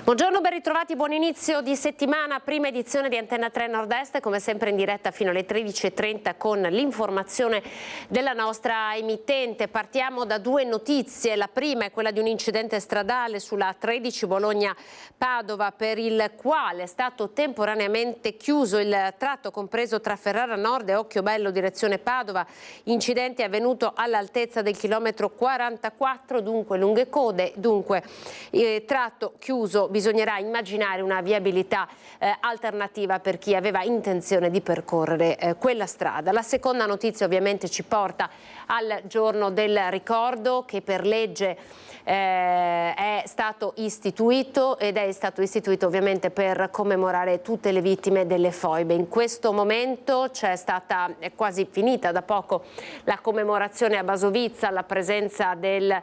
Buongiorno, ben ritrovati, buon inizio di settimana, prima edizione di Antenna 3 Nord-Est, come sempre in diretta fino alle 13:30 con l'informazione della nostra emittente. Partiamo da due notizie, la prima è quella di un incidente stradale sulla 13 Bologna-Padova per il quale è stato temporaneamente chiuso il tratto compreso tra Ferrara Nord e Occhiobello direzione Padova. Incidente è avvenuto all'altezza del chilometro 44, dunque lunghe code, dunque tratto chiuso. Bisognerà immaginare una viabilità alternativa per chi aveva intenzione di percorrere quella strada. La seconda notizia ovviamente ci porta al giorno del ricordo che per legge è stato istituito ed è stato istituito ovviamente per commemorare tutte le vittime delle foibe. In questo momento è quasi finita da poco la commemorazione a Basovizza alla presenza del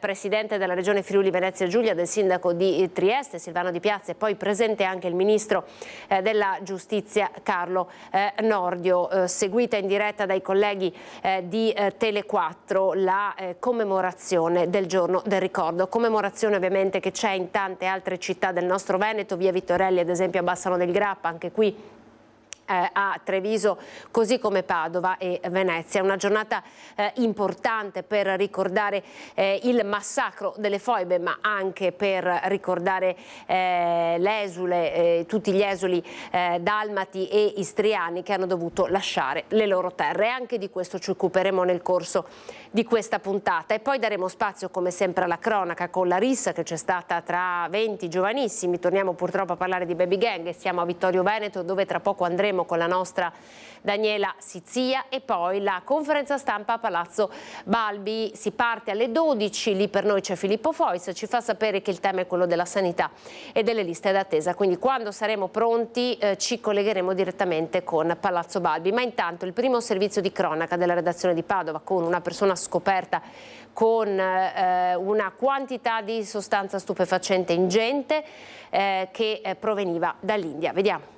presidente della regione Friuli Venezia Giulia, del sindaco di Trieste Silvano Di Piazza, e poi presente anche il ministro della giustizia Carlo Nordio. Seguita in diretta dai colleghi di Tele4 la commemorazione del giorno del ricordo, commemorazione ovviamente che c'è in tante altre città del nostro Veneto, via Vittorelli ad esempio a Bassano del Grappa, anche qui a Treviso, così come Padova e Venezia. Una giornata importante per ricordare il massacro delle foibe, ma anche per ricordare l'esule, tutti gli esuli dalmati e istriani che hanno dovuto lasciare le loro terre. E anche di questo ci occuperemo nel corso di questa puntata. E poi daremo spazio come sempre alla cronaca con la rissa che c'è stata tra 20 giovanissimi. Torniamo purtroppo a parlare di baby gang e siamo a Vittorio Veneto, dove tra poco andremo con la nostra Daniela Sizia. E poi la conferenza stampa a Palazzo Balbi, si parte alle 12, lì per noi c'è Filippo Fois, ci fa sapere che il tema è quello della sanità e delle liste d'attesa, quindi quando saremo pronti ci collegheremo direttamente con Palazzo Balbi. Ma intanto il primo servizio di cronaca della redazione di Padova con una persona scoperta con una quantità di sostanza stupefacente ingente che proveniva dall'India. Vediamo.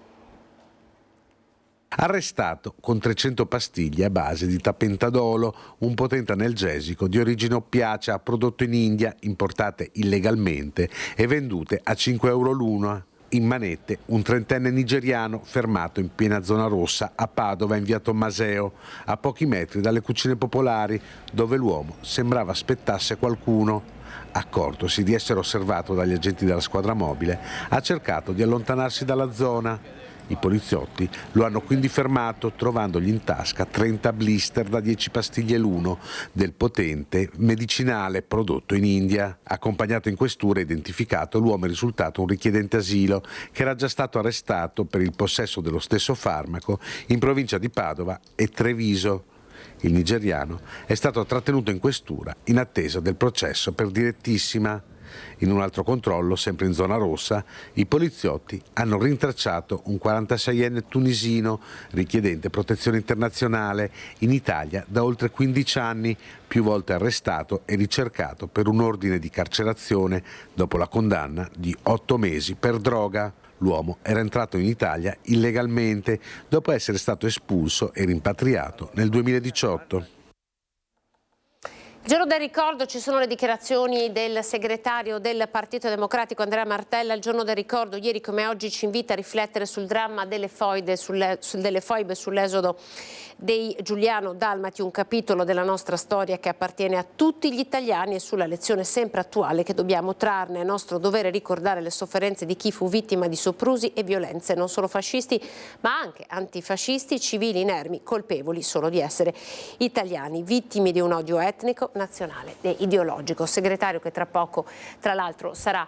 Arrestato con 300 pastiglie a base di tapentadolo, un potente analgesico di origine oppiacea prodotto in India, importate illegalmente e vendute a 5 euro l'una. In manette un trentenne nigeriano fermato in piena zona rossa a Padova in via Tommaseo, a pochi metri dalle cucine popolari, dove l'uomo sembrava aspettasse qualcuno. Accortosi di essere osservato dagli agenti della squadra mobile, ha cercato di allontanarsi dalla zona. I poliziotti lo hanno quindi fermato, trovandogli in tasca 30 blister da 10 pastiglie l'uno del potente medicinale prodotto in India. Accompagnato in questura e identificato, l'uomo è risultato un richiedente asilo che era già stato arrestato per il possesso dello stesso farmaco in provincia di Padova e Treviso. Il nigeriano è stato trattenuto in questura in attesa del processo per direttissima. In un altro controllo, sempre in zona rossa, i poliziotti hanno rintracciato un 46enne tunisino richiedente protezione internazionale in Italia da oltre 15 anni, più volte arrestato e ricercato per un ordine di carcerazione dopo la condanna di 8 mesi per droga. L'uomo era entrato in Italia illegalmente dopo essere stato espulso e rimpatriato nel 2018. Il giorno del ricordo, ci sono le dichiarazioni del segretario del Partito Democratico Andrea Martella. Il giorno del ricordo, ieri come oggi, ci invita a riflettere sul dramma delle foibe, sull'esodo dei Giuliano Dalmati, un capitolo della nostra storia che appartiene a tutti gli italiani, e sulla lezione sempre attuale che dobbiamo trarne. È nostro dovere ricordare le sofferenze di chi fu vittima di soprusi e violenze, non solo fascisti ma anche antifascisti, civili inermi, colpevoli solo di essere italiani, vittime di un odio etnico, nazionale e ideologico. Segretario che tra poco tra l'altro sarà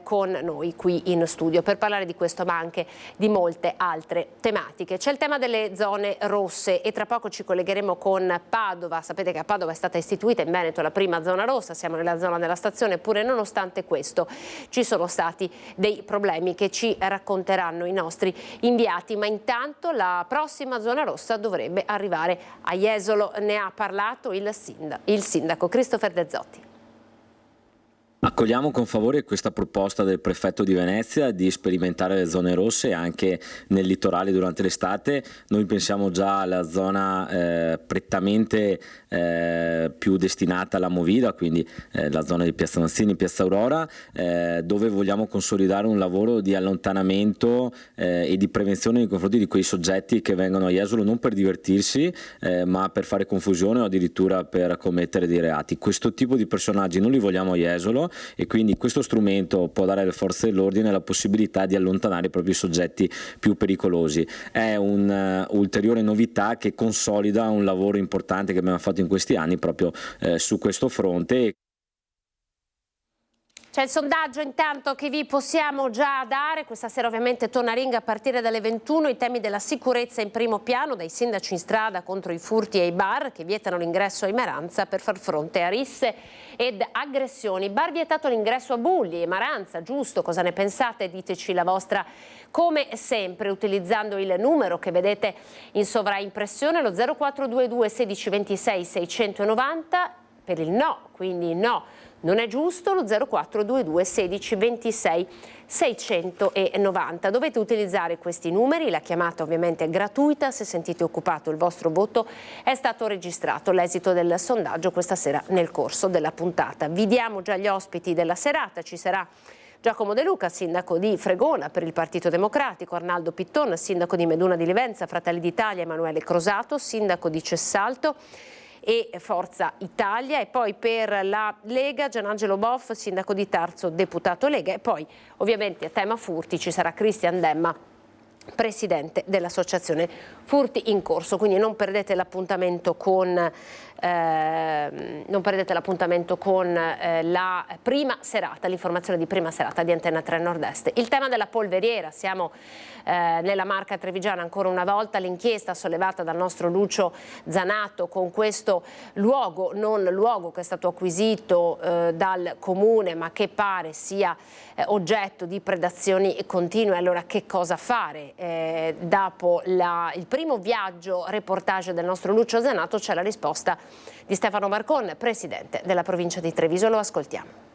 con noi qui in studio per parlare di questo ma anche di molte altre tematiche. C'è il tema delle zone rosse e tra poco ci collegheremo con Padova. Sapete che a Padova è stata istituita in Veneto la prima zona rossa, siamo nella zona della stazione, eppure nonostante questo ci sono stati dei problemi che ci racconteranno i nostri inviati. Ma intanto la prossima zona rossa dovrebbe arrivare a Jesolo, ne ha parlato il sindaco Christopher De Zotti. Accogliamo con favore questa proposta del prefetto di Venezia di sperimentare le zone rosse anche nel litorale durante l'estate. Noi pensiamo già alla zona prettamente più destinata alla movida, quindi la zona di Piazza Mazzini, Piazza Aurora, dove vogliamo consolidare un lavoro di allontanamento e di prevenzione nei confronti di quei soggetti che vengono a Jesolo non per divertirsi ma per fare confusione o addirittura per commettere dei reati. Questo tipo di personaggi non li vogliamo a Jesolo, e quindi questo strumento può dare alle forze dell'ordine la possibilità di allontanare i propri soggetti più pericolosi. È un'ulteriore novità che consolida un lavoro importante che abbiamo fatto in questi anni proprio su questo fronte. C'è il sondaggio intanto che vi possiamo già dare, questa sera ovviamente torna a Ringa a partire dalle 21, i temi della sicurezza in primo piano, dai sindaci in strada contro i furti e i bar che vietano l'ingresso ai Maranza per far fronte a risse ed aggressioni. Bar vietato l'ingresso a Bulli e Maranza, giusto? Cosa ne pensate? Diteci la vostra come sempre utilizzando il numero che vedete in sovraimpressione, lo 0422 16 26 690 per il no, quindi no. Non è giusto, lo 0422 16 26 690. Dovete utilizzare questi numeri, la chiamata ovviamente è gratuita, se sentite occupato il vostro voto è stato registrato. L'esito del sondaggio questa sera nel corso della puntata. Vi diamo già gli ospiti della serata, ci sarà Giacomo De Luca, sindaco di Fregona per il Partito Democratico, Arnaldo Pitton, sindaco di Meduna di Livenza, Fratelli d'Italia, Emanuele Crosato, sindaco di Cessalto e Forza Italia, e poi per la Lega Gianangelo Boff, sindaco di Tarzo, deputato Lega, e poi ovviamente a tema furti ci sarà Cristian Demma, presidente dell'associazione Furti in Corso, quindi non perdete l'appuntamento con la prima serata, l'informazione di prima serata di Antenna 3 Nord-Est. Il tema della polveriera, siamo nella Marca Trevigiana ancora una volta, l'inchiesta sollevata dal nostro Lucio Zanato con questo luogo, non luogo che è stato acquisito dal comune ma che pare sia oggetto di predazioni continue. Allora che cosa fare? Dopo il primo viaggio reportage del nostro Lucio Zanato c'è la risposta di Stefano Marcon, presidente della provincia di Treviso. Lo ascoltiamo.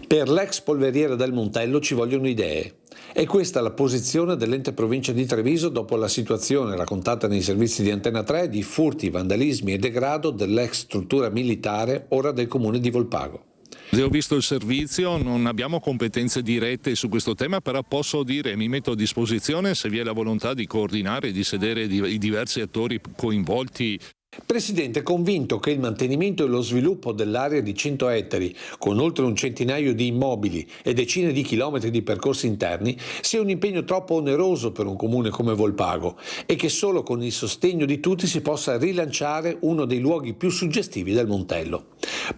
Per l'ex polveriera del Montello ci vogliono idee. È questa la posizione dell'ente provincia di Treviso dopo la situazione raccontata nei servizi di Antenna 3 di furti, vandalismi e degrado dell'ex struttura militare, ora del comune di Volpago. Ho visto il servizio, non abbiamo competenze dirette su questo tema, però posso dire, mi metto a disposizione se vi è la volontà di coordinare e di sedere i diversi attori coinvolti. Presidente, convinto che il mantenimento e lo sviluppo dell'area di 100 ettari, con oltre un centinaio di immobili e decine di chilometri di percorsi interni, sia un impegno troppo oneroso per un comune come Volpago e che solo con il sostegno di tutti si possa rilanciare uno dei luoghi più suggestivi del Montello.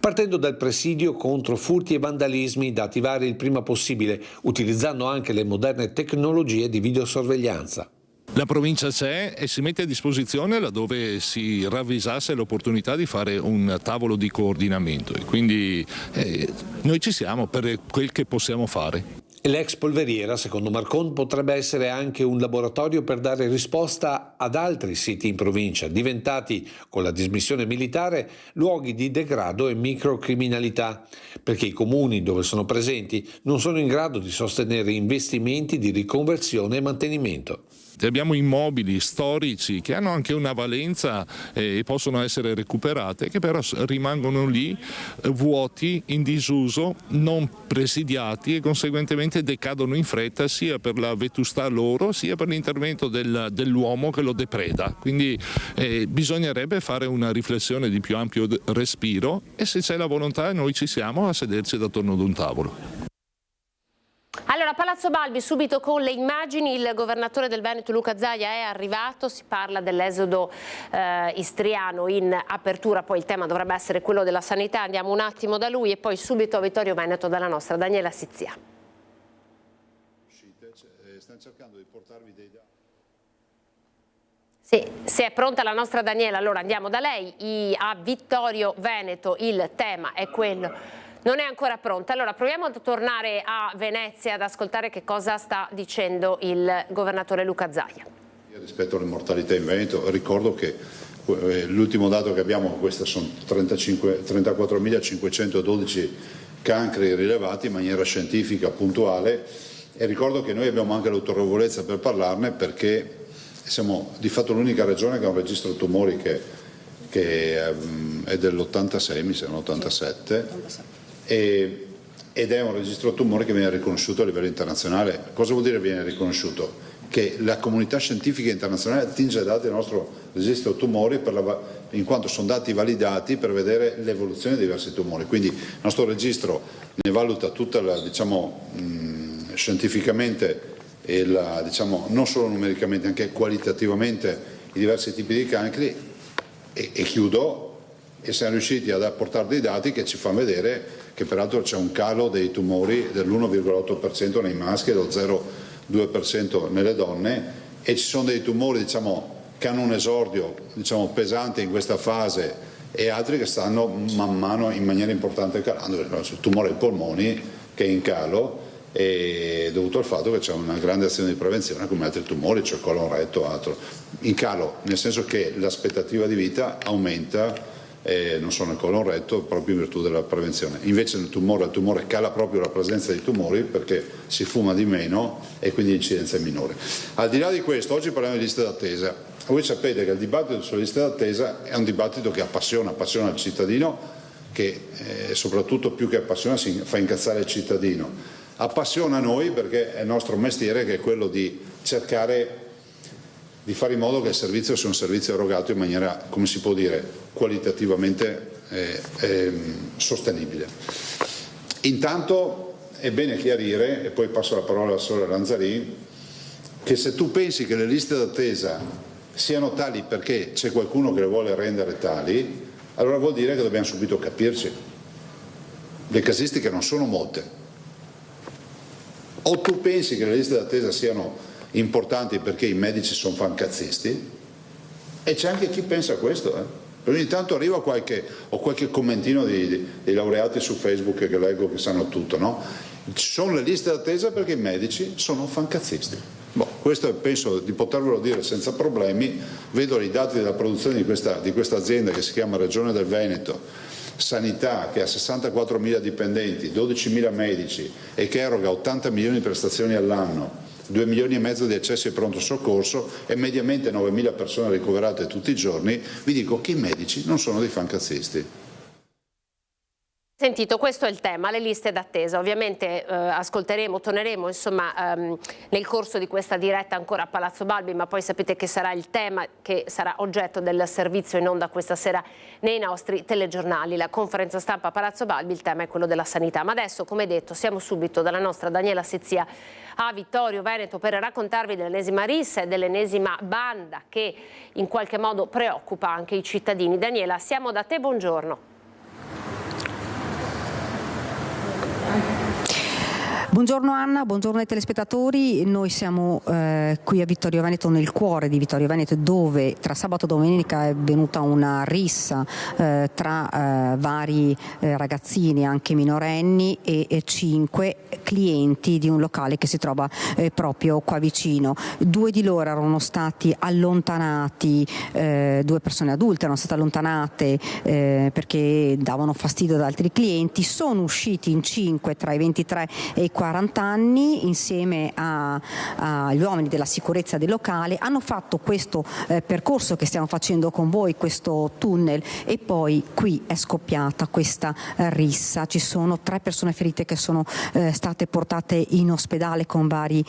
Partendo dal presidio contro furti e vandalismi da attivare il prima possibile, utilizzando anche le moderne tecnologie di videosorveglianza. La provincia c'è e si mette a disposizione laddove si ravvisasse l'opportunità di fare un tavolo di coordinamento e quindi noi ci siamo per quel che possiamo fare. L'ex polveriera, secondo Marcon, potrebbe essere anche un laboratorio per dare risposta ad altri siti in provincia, diventati, con la dismissione militare, luoghi di degrado e microcriminalità, perché i comuni dove sono presenti non sono in grado di sostenere investimenti di riconversione e mantenimento. Abbiamo immobili storici che hanno anche una valenza e possono essere recuperate, che però rimangono lì vuoti, in disuso, non presidiati e conseguentemente decadono in fretta sia per la vetustà loro sia per l'intervento dell'uomo che lo depreda. Quindi bisognerebbe fare una riflessione di più ampio respiro e se c'è la volontà noi ci siamo a sederci attorno ad un tavolo. Allora, Palazzo Balbi, subito con le immagini, il governatore del Veneto Luca Zaia è arrivato, si parla dell'esodo istriano in apertura, poi il tema dovrebbe essere quello della sanità, andiamo un attimo da lui e poi subito a Vittorio Veneto dalla nostra Daniela Sizia. Stanno cercando di portarvi dei dati. Sì, se è pronta la nostra Daniela, allora andiamo da lei. A Vittorio Veneto il tema è quello. Non è ancora pronta. Allora proviamo a tornare a Venezia ad ascoltare che cosa sta dicendo il governatore Luca Zaia. Rispetto alle mortalità in Veneto, ricordo che l'ultimo dato che abbiamo, queste sono 34.512 cancri rilevati in maniera scientifica, puntuale, e ricordo che noi abbiamo anche l'autorevolezza per parlarne perché siamo di fatto l'unica regione che ha un registro tumori che è dell'86, mi sembra, 87, ed è un registro tumori che viene riconosciuto a livello internazionale. Cosa vuol dire viene riconosciuto? Che la comunità scientifica internazionale attinge ai dati del nostro registro tumori in quanto sono dati validati per vedere l'evoluzione di diversi tumori. Quindi il nostro registro ne valuta tutta la, scientificamente e non solo numericamente, anche qualitativamente i diversi tipi di cancri, e chiudo, e siamo riusciti ad apportare dei dati che ci fanno vedere che peraltro c'è un calo dei tumori dell'1,8% nei maschi e dello 0,2% nelle donne, e ci sono dei tumori che hanno un esordio pesante in questa fase e altri che stanno man mano in maniera importante calando. Il tumore ai polmoni che è in calo è dovuto al fatto che c'è una grande azione di prevenzione come altri tumori, cioè colon retto o altro. In calo nel senso che l'aspettativa di vita aumenta, non solo nel colon retto, proprio in virtù della prevenzione. Invece il tumore cala proprio la presenza di tumori perché si fuma di meno e quindi l'incidenza è minore. Al di là di questo, oggi parliamo di liste d'attesa. Voi sapete che il dibattito sulle liste d'attesa è un dibattito che appassiona il cittadino, che soprattutto più che appassiona fa incazzare il cittadino. Appassiona noi perché è il nostro mestiere, che è quello di cercare di fare in modo che il servizio sia un servizio erogato in maniera, come si può dire, qualitativamente sostenibile. Intanto è bene chiarire, e poi passo la parola alla sorella Lanzarin, che se tu pensi che le liste d'attesa siano tali perché c'è qualcuno che le vuole rendere tali, allora vuol dire che dobbiamo subito capirci. Le casistiche non sono molte. O tu pensi che le liste d'attesa siano importanti perché i medici sono fancazzisti, e c'è anche chi pensa questo, Ogni tanto arriva qualche commentino di laureati su Facebook che leggo che sanno tutto, no? Ci sono le liste d'attesa perché i medici sono fancazzisti. Questo penso di potervelo dire senza problemi. Vedo i dati della produzione di questa azienda che si chiama Regione del Veneto Sanità, che ha 64.000 dipendenti, 12.000 medici e che eroga 80 milioni di prestazioni all'anno, 2 milioni e mezzo di accessi al pronto soccorso e mediamente 9.000 persone ricoverate tutti i giorni. Vi dico che i medici non sono dei fancazzisti. Sentito, questo è il tema, le liste d'attesa. Ovviamente torneremo nel corso di questa diretta ancora a Palazzo Balbi, ma poi sapete che sarà il tema che sarà oggetto del servizio in onda questa sera nei nostri telegiornali. La conferenza stampa a Palazzo Balbi, il tema è quello della sanità. Ma adesso, come detto, siamo subito dalla nostra Daniela Sezzia a Vittorio Veneto per raccontarvi dell'ennesima rissa e dell'ennesima banda che in qualche modo preoccupa anche i cittadini. Daniela, siamo da te, buongiorno. Buongiorno Anna, buongiorno ai telespettatori. Noi siamo qui a Vittorio Veneto, nel cuore di Vittorio Veneto, dove tra sabato e domenica è venuta una rissa tra vari ragazzini, anche minorenni, e 5 clienti di un locale che si trova proprio qua vicino. 2 di loro erano stati allontanati, 2 persone adulte erano state allontanate perché davano fastidio ad altri clienti. Sono usciti in 5 tra i 23 e i 40 anni insieme agli uomini della sicurezza del locale, hanno fatto questo percorso che stiamo facendo con voi, questo tunnel, e poi qui è scoppiata questa rissa. Ci sono 3 persone ferite che sono state portate in ospedale con varie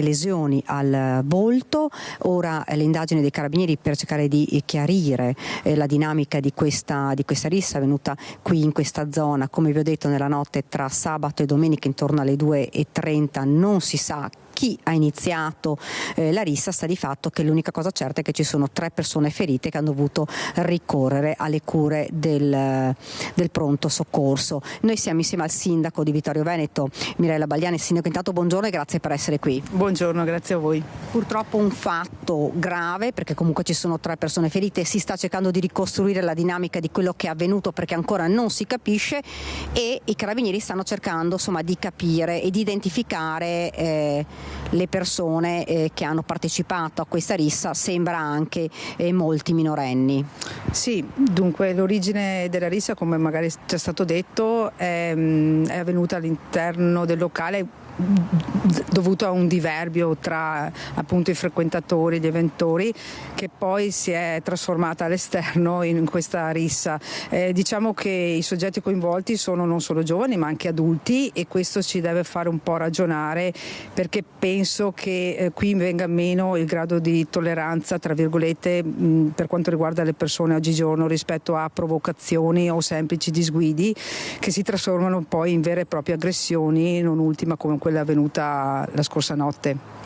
lesioni al volto. Ora le indagini dei carabinieri per cercare di chiarire la dinamica di questa rissa avvenuta qui in questa zona, come vi ho detto, nella notte tra sabato e domenica intorno alle 2:30. Non si sa chi ha iniziato la rissa, sta di fatto che l'unica cosa certa è che ci sono 3 persone ferite che hanno dovuto ricorrere alle cure del pronto soccorso. Noi siamo insieme al sindaco di Vittorio Veneto, Mirella Bagliani. Sindaco, intanto buongiorno e grazie per essere qui. Buongiorno, grazie a voi. Purtroppo un fatto grave, perché comunque ci sono 3 persone ferite, si sta cercando di ricostruire la dinamica di quello che è avvenuto perché ancora non si capisce, e i carabinieri stanno cercando di capire e di identificare le persone che hanno partecipato a questa rissa sembra anche molti minorenni. Sì, dunque l'origine della rissa, come magari già stato detto, è avvenuta all'interno del locale dovuto a un diverbio tra appunto i frequentatori, gli eventori, che poi si è trasformata all'esterno in questa rissa. Diciamo che i soggetti coinvolti sono non solo giovani ma anche adulti, e questo ci deve fare un po' ragionare, perché penso che qui venga meno il grado di tolleranza, tra virgolette, per quanto riguarda le persone oggigiorno rispetto a provocazioni o semplici disguidi che si trasformano poi in vere e proprie aggressioni, non ultima come quella avvenuta la scorsa notte.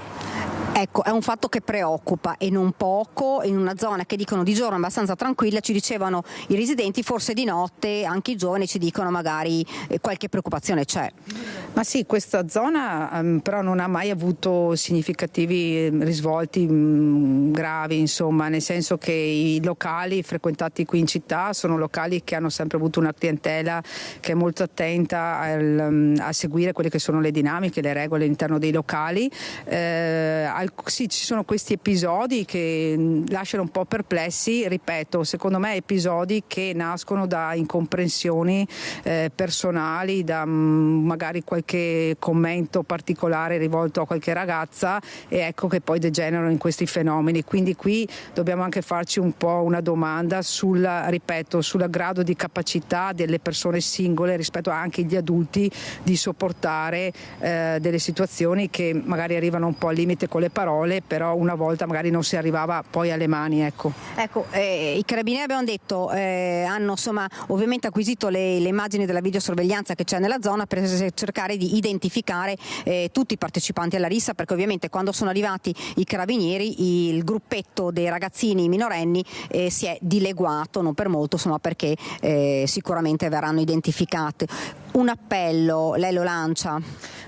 Ecco, è un fatto che preoccupa, e non poco, in una zona che dicono di giorno abbastanza tranquilla, ci dicevano i residenti, forse di notte anche i giovani ci dicono magari qualche preoccupazione c'è. Ma sì, questa zona però non ha mai avuto significativi risvolti gravi, insomma, nel senso che i locali frequentati qui in città sono locali che hanno sempre avuto una clientela che è molto attenta a seguire quelle che sono le dinamiche, le regole all'interno dei locali. Sì, ci sono questi episodi che lasciano un po' perplessi, ripeto, secondo me episodi che nascono da incomprensioni personali, da magari qualche commento particolare rivolto a qualche ragazza, e ecco che poi degenerano in questi fenomeni. Quindi qui dobbiamo anche farci un po' una domanda sul grado di capacità delle persone singole rispetto anche agli adulti di sopportare delle situazioni che magari arrivano un po' al limite con le parole, però una volta magari non si arrivava poi alle mani. Ecco, i carabinieri, abbiamo detto, hanno insomma ovviamente acquisito le immagini della videosorveglianza che c'è nella zona per cercare di identificare tutti i partecipanti alla rissa, perché ovviamente quando sono arrivati i carabinieri il gruppetto dei ragazzini minorenni si è dileguato, non per molto, insomma, perché sicuramente verranno identificati. Un appello, lei lo lancia?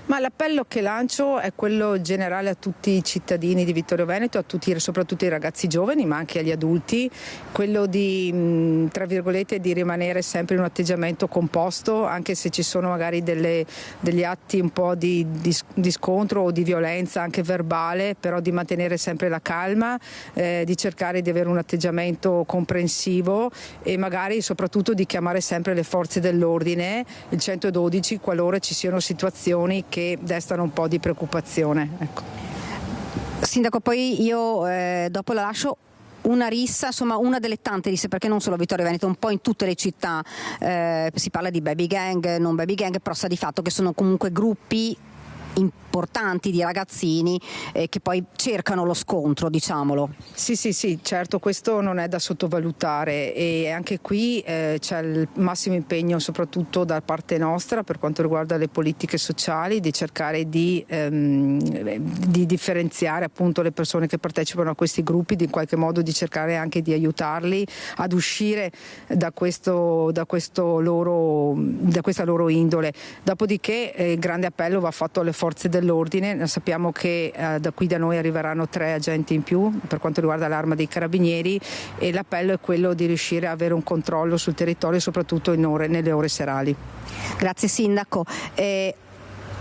Ma l'appello che lancio è quello generale a tutti i cittadini di Vittorio Veneto, soprattutto ai ragazzi giovani ma anche agli adulti, quello di, tra virgolette, di rimanere sempre in un atteggiamento composto, anche se ci sono magari degli atti un po' di scontro o di violenza anche verbale, però di mantenere sempre la calma, di cercare di avere un atteggiamento comprensivo e magari soprattutto di chiamare sempre le forze dell'ordine, il 112, qualora ci siano situazioni che destano un po' di preoccupazione. Ecco. Sindaco, poi io dopo la lascio. Una rissa, insomma una delle tante risse, perché non solo a Vittorio Veneto, un po' in tutte le città si parla di baby gang, non baby gang, però sta di fatto che sono comunque gruppi importanti di ragazzini che poi cercano lo scontro, diciamolo. Sì, certo, questo non è da sottovalutare, e anche qui c'è il massimo impegno soprattutto da parte nostra per quanto riguarda le politiche sociali, di cercare di differenziare appunto le persone che partecipano a questi gruppi, di in qualche modo di cercare anche di aiutarli ad uscire da questa loro indole. Dopodiché il grande appello va fatto alle forze dell'ordine. Sappiamo che da qui da noi arriveranno 3 agenti in più per quanto riguarda l'Arma dei Carabinieri, e l'appello è quello di riuscire a avere un controllo sul territorio, soprattutto nelle ore serali. Grazie Sindaco.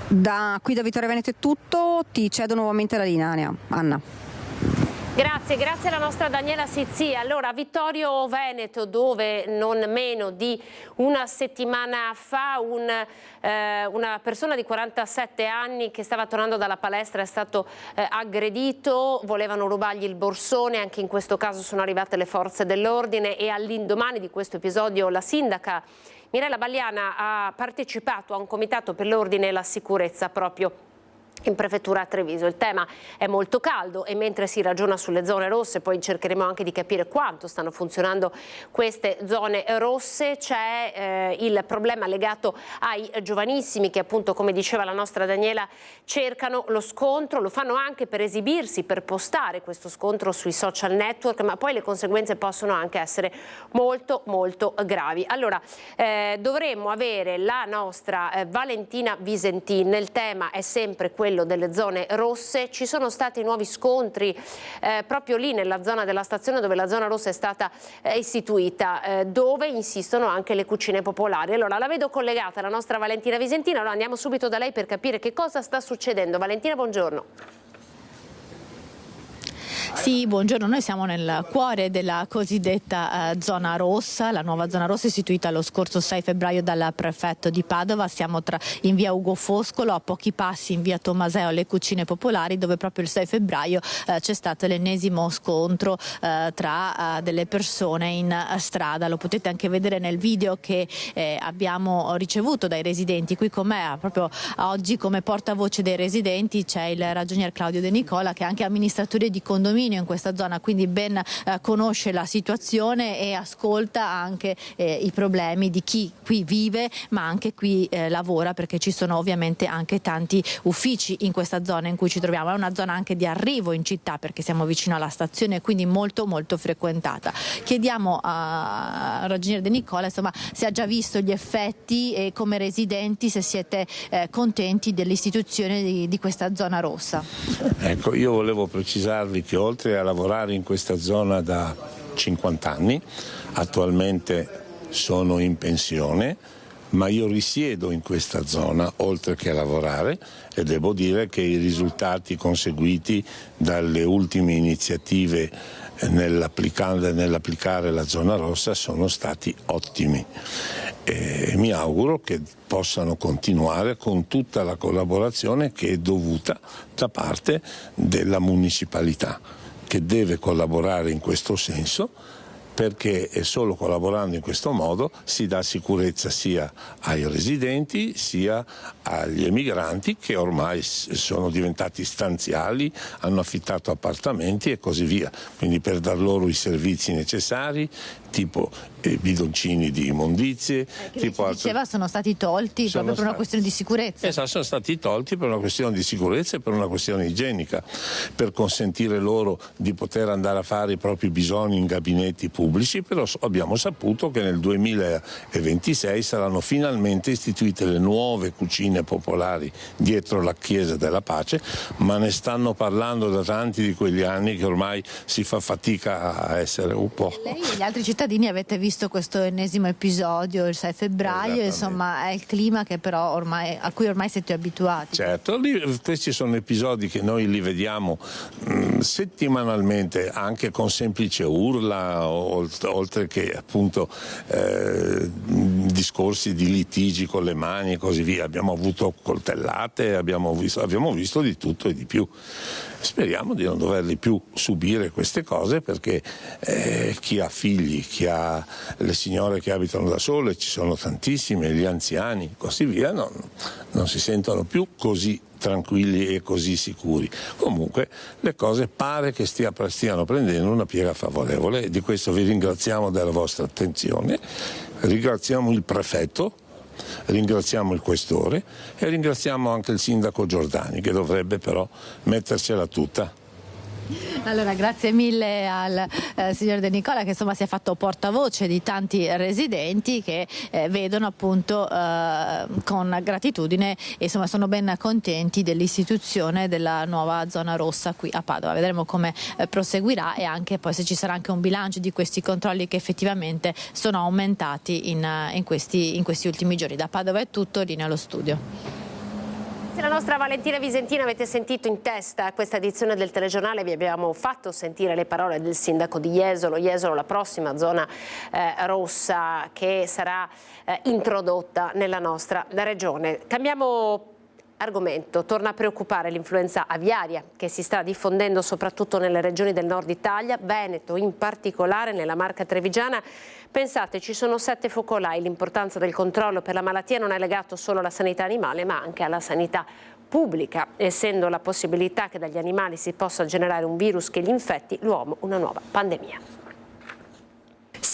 Da qui da Vittorio Veneto è tutto, ti cedo nuovamente la linea, Anna. Grazie alla nostra Daniela Sizzi. Allora, Vittorio Veneto, dove non meno di una settimana fa una persona di 47 anni che stava tornando dalla palestra è stato aggredito, volevano rubargli il borsone, anche in questo caso sono arrivate le forze dell'ordine, e all'indomani di questo episodio la sindaca Mirella Balliana ha partecipato a un comitato per l'ordine e la sicurezza proprio in prefettura a Treviso. Il tema è molto caldo e mentre si ragiona sulle zone rosse, poi cercheremo anche di capire quanto stanno funzionando queste zone rosse, c'è il problema legato ai giovanissimi che appunto, come diceva la nostra Daniela, cercano lo scontro, lo fanno anche per esibirsi, per postare questo scontro sui social network, ma poi le conseguenze possono anche essere molto gravi. Allora dovremmo avere la nostra Valentina Visentin, il tema è sempre quello quello delle zone rosse. Ci sono stati nuovi scontri proprio lì nella zona della stazione dove la zona rossa è stata istituita, dove insistono anche le cucine popolari. Allora la vedo collegata la nostra Valentina Visentina, allora andiamo subito da lei per capire che cosa sta succedendo. Valentina, buongiorno. Sì, buongiorno, noi siamo nel cuore della cosiddetta zona rossa, la nuova zona rossa istituita lo scorso 6 febbraio dal prefetto di Padova. Siamo in via Ugo Foscolo, a pochi passi in via Tomaseo alle cucine popolari, dove proprio il 6 febbraio c'è stato l'ennesimo scontro tra delle persone in strada. Lo potete anche vedere nel video che abbiamo ricevuto dai residenti. Qui con me, proprio oggi come portavoce dei residenti, c'è il ragionier Claudio De Nicola, che è anche amministratore di condominio in questa zona, quindi ben conosce la situazione e ascolta anche i problemi di chi qui vive ma anche qui lavora, perché ci sono ovviamente anche tanti uffici in questa zona in cui ci troviamo. È una zona anche di arrivo in città perché siamo vicino alla stazione, quindi molto molto frequentata. Chiediamo a ragionier De Nicola, insomma, se ha già visto gli effetti e come residenti se siete contenti dell'istituzione di questa zona rossa. Ecco, io volevo precisarvi che oltre a lavorare in questa zona da 50 anni, attualmente sono in pensione, ma io risiedo in questa zona oltre che a lavorare, e devo dire che i risultati conseguiti dalle ultime iniziative nell'applicare la zona rossa sono stati ottimi, e mi auguro che possano continuare con tutta la collaborazione che è dovuta da parte della municipalità, che deve collaborare in questo senso, perché è solo collaborando in questo modo si dà sicurezza sia ai residenti sia agli emigranti, che ormai sono diventati stanziali, hanno affittato appartamenti e così via, quindi per dar loro i servizi necessari, tipo bidoncini di immondizie, tipo diceva sono stati tolti proprio per una questione di sicurezza. Esatto, sono stati tolti per una questione di sicurezza e per una questione igienica, per consentire loro di poter andare a fare i propri bisogni in gabinetti pubblici. Però abbiamo saputo che nel 2026 saranno finalmente istituite le nuove cucine popolari dietro la Chiesa della Pace, ma ne stanno parlando da tanti di quegli anni che ormai si fa fatica a essere un po'. Lei e gli altri cittadini avete visto questo ennesimo episodio il 6 febbraio, insomma è il clima che però a cui ormai siete abituati. Certo, questi sono episodi che noi li vediamo settimanalmente, anche con semplice urla, oltre che appunto discorsi di litigi con le mani e così via. Abbiamo avuto coltellate, abbiamo visto di tutto e di più. Speriamo di non doverli più subire queste cose, perché chi ha figli, chi ha le signore che abitano da sole, ci sono tantissime, gli anziani, così via, non si sentono più così tranquilli e così sicuri. Comunque le cose pare che stiano prendendo una piega favorevole, e di questo vi ringraziamo della vostra attenzione, ringraziamo il prefetto, ringraziamo il questore e ringraziamo anche il sindaco Giordani, che dovrebbe però mettercela tutta. Allora, grazie mille al signor De Nicola, che insomma si è fatto portavoce di tanti residenti che vedono appunto con gratitudine e insomma sono ben contenti dell'istituzione della nuova zona rossa qui a Padova. Vedremo come proseguirà e anche poi se ci sarà anche un bilancio di questi controlli che effettivamente sono aumentati in questi ultimi giorni. Da Padova è tutto, linea allo studio. La nostra Valentina Visentina, avete sentito in testa a questa edizione del telegiornale, vi abbiamo fatto sentire le parole del sindaco di Jesolo, la prossima zona rossa che sarà introdotta nella nostra regione. Cambiamo argomento, torna a preoccupare l'influenza aviaria che si sta diffondendo soprattutto nelle regioni del nord Italia, Veneto in particolare, nella Marca Trevigiana. Pensate, ci sono 7 focolai, l'importanza del controllo per la malattia non è legato solo alla sanità animale ma anche alla sanità pubblica, essendo la possibilità che dagli animali si possa generare un virus che li infetti l'uomo una nuova pandemia.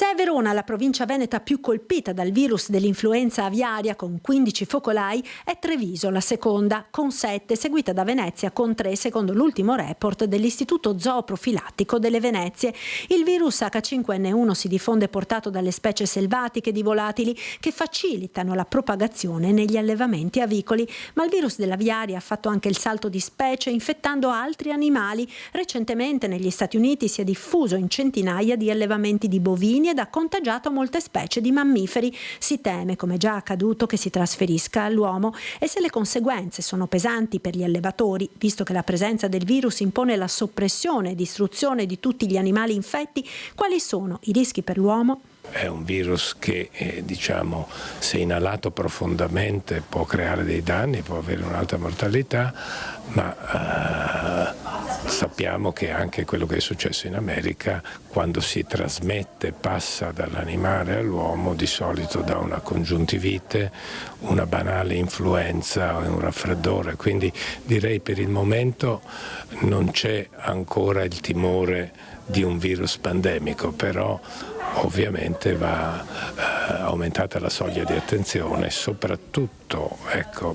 Se è Verona la provincia veneta più colpita dal virus dell'influenza aviaria con 15 focolai, è Treviso la seconda con 7, seguita da Venezia con 3 secondo l'ultimo report dell'Istituto Zooprofilattico delle Venezie. Il virus H5N1 si diffonde portato dalle specie selvatiche di volatili che facilitano la propagazione negli allevamenti avicoli, ma il virus dell'aviaria ha fatto anche il salto di specie infettando altri animali. Recentemente negli Stati Uniti si è diffuso in centinaia di allevamenti di bovini ed ha contagiato molte specie di mammiferi. Si teme, come già accaduto, che si trasferisca all'uomo, e se le conseguenze sono pesanti per gli allevatori, visto che la presenza del virus impone la soppressione e distruzione di tutti gli animali infetti, quali sono i rischi per l'uomo? È un virus che se inalato profondamente può creare dei danni, può avere un'alta mortalità, ma sappiamo che anche quello che è successo in America, quando si trasmette, passa dall'animale all'uomo, di solito da una congiuntivite, una banale influenza o un raffreddore. Quindi direi per il momento non c'è ancora il timore di un virus pandemico, però ovviamente va aumentata la soglia di attenzione, soprattutto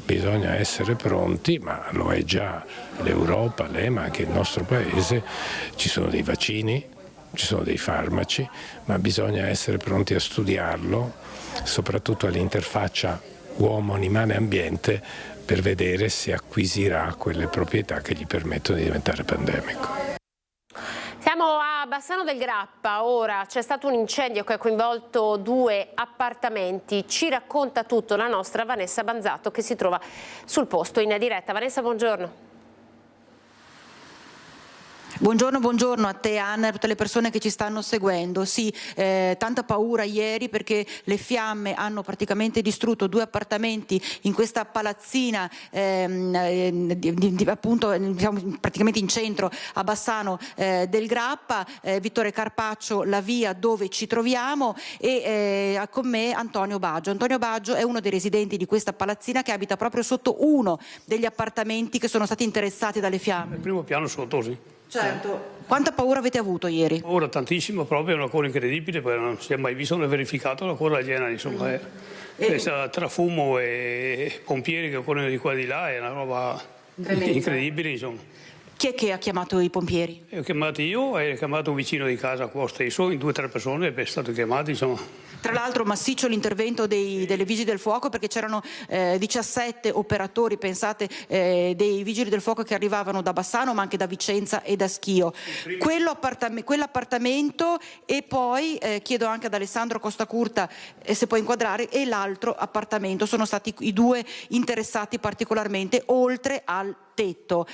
bisogna essere pronti, ma lo è già l'Europa, ma anche il nostro Paese. Ci sono dei vaccini, ci sono dei farmaci, ma bisogna essere pronti a studiarlo, soprattutto all'interfaccia uomo-animale-ambiente, per vedere se acquisirà quelle proprietà che gli permettono di diventare pandemico. Siamo a Bassano del Grappa, ora c'è stato un incendio che ha coinvolto 2 appartamenti, ci racconta tutto la nostra Vanessa Banzato che si trova sul posto in diretta. Vanessa, buongiorno. Buongiorno a te Anna e a tutte le persone che ci stanno seguendo. Sì, tanta paura ieri perché le fiamme hanno praticamente distrutto 2 appartamenti in questa palazzina appunto praticamente in centro a Bassano del Grappa, Vittore Carpaccio, la via dove ci troviamo, e con me Antonio Baggio. Antonio Baggio è uno dei residenti di questa palazzina che abita proprio sotto uno degli appartamenti che sono stati interessati dalle fiamme. Il primo piano sotto, sì. Certo. Quanta paura avete avuto ieri? Ora tantissimo, proprio è una cosa incredibile, perché non si è mai visto, non è verificato una cosa del genere, insomma. Tra fumo e pompieri che corrono di qua e di là è una roba incredibile, insomma. Chi è che ha chiamato i pompieri? Ho chiamato io e ho chiamato un vicino di casa qua stesso, in 2 o 3 persone è stato chiamato, insomma. Tra l'altro massiccio l'intervento delle Vigili del Fuoco, perché c'erano 17 operatori, pensate, dei Vigili del Fuoco che arrivavano da Bassano ma anche da Vicenza e da Schio. Quell'appartamento e poi chiedo anche ad Alessandro Costacurta se può inquadrare, e l'altro appartamento sono stati i 2 interessati particolarmente, oltre al tetto.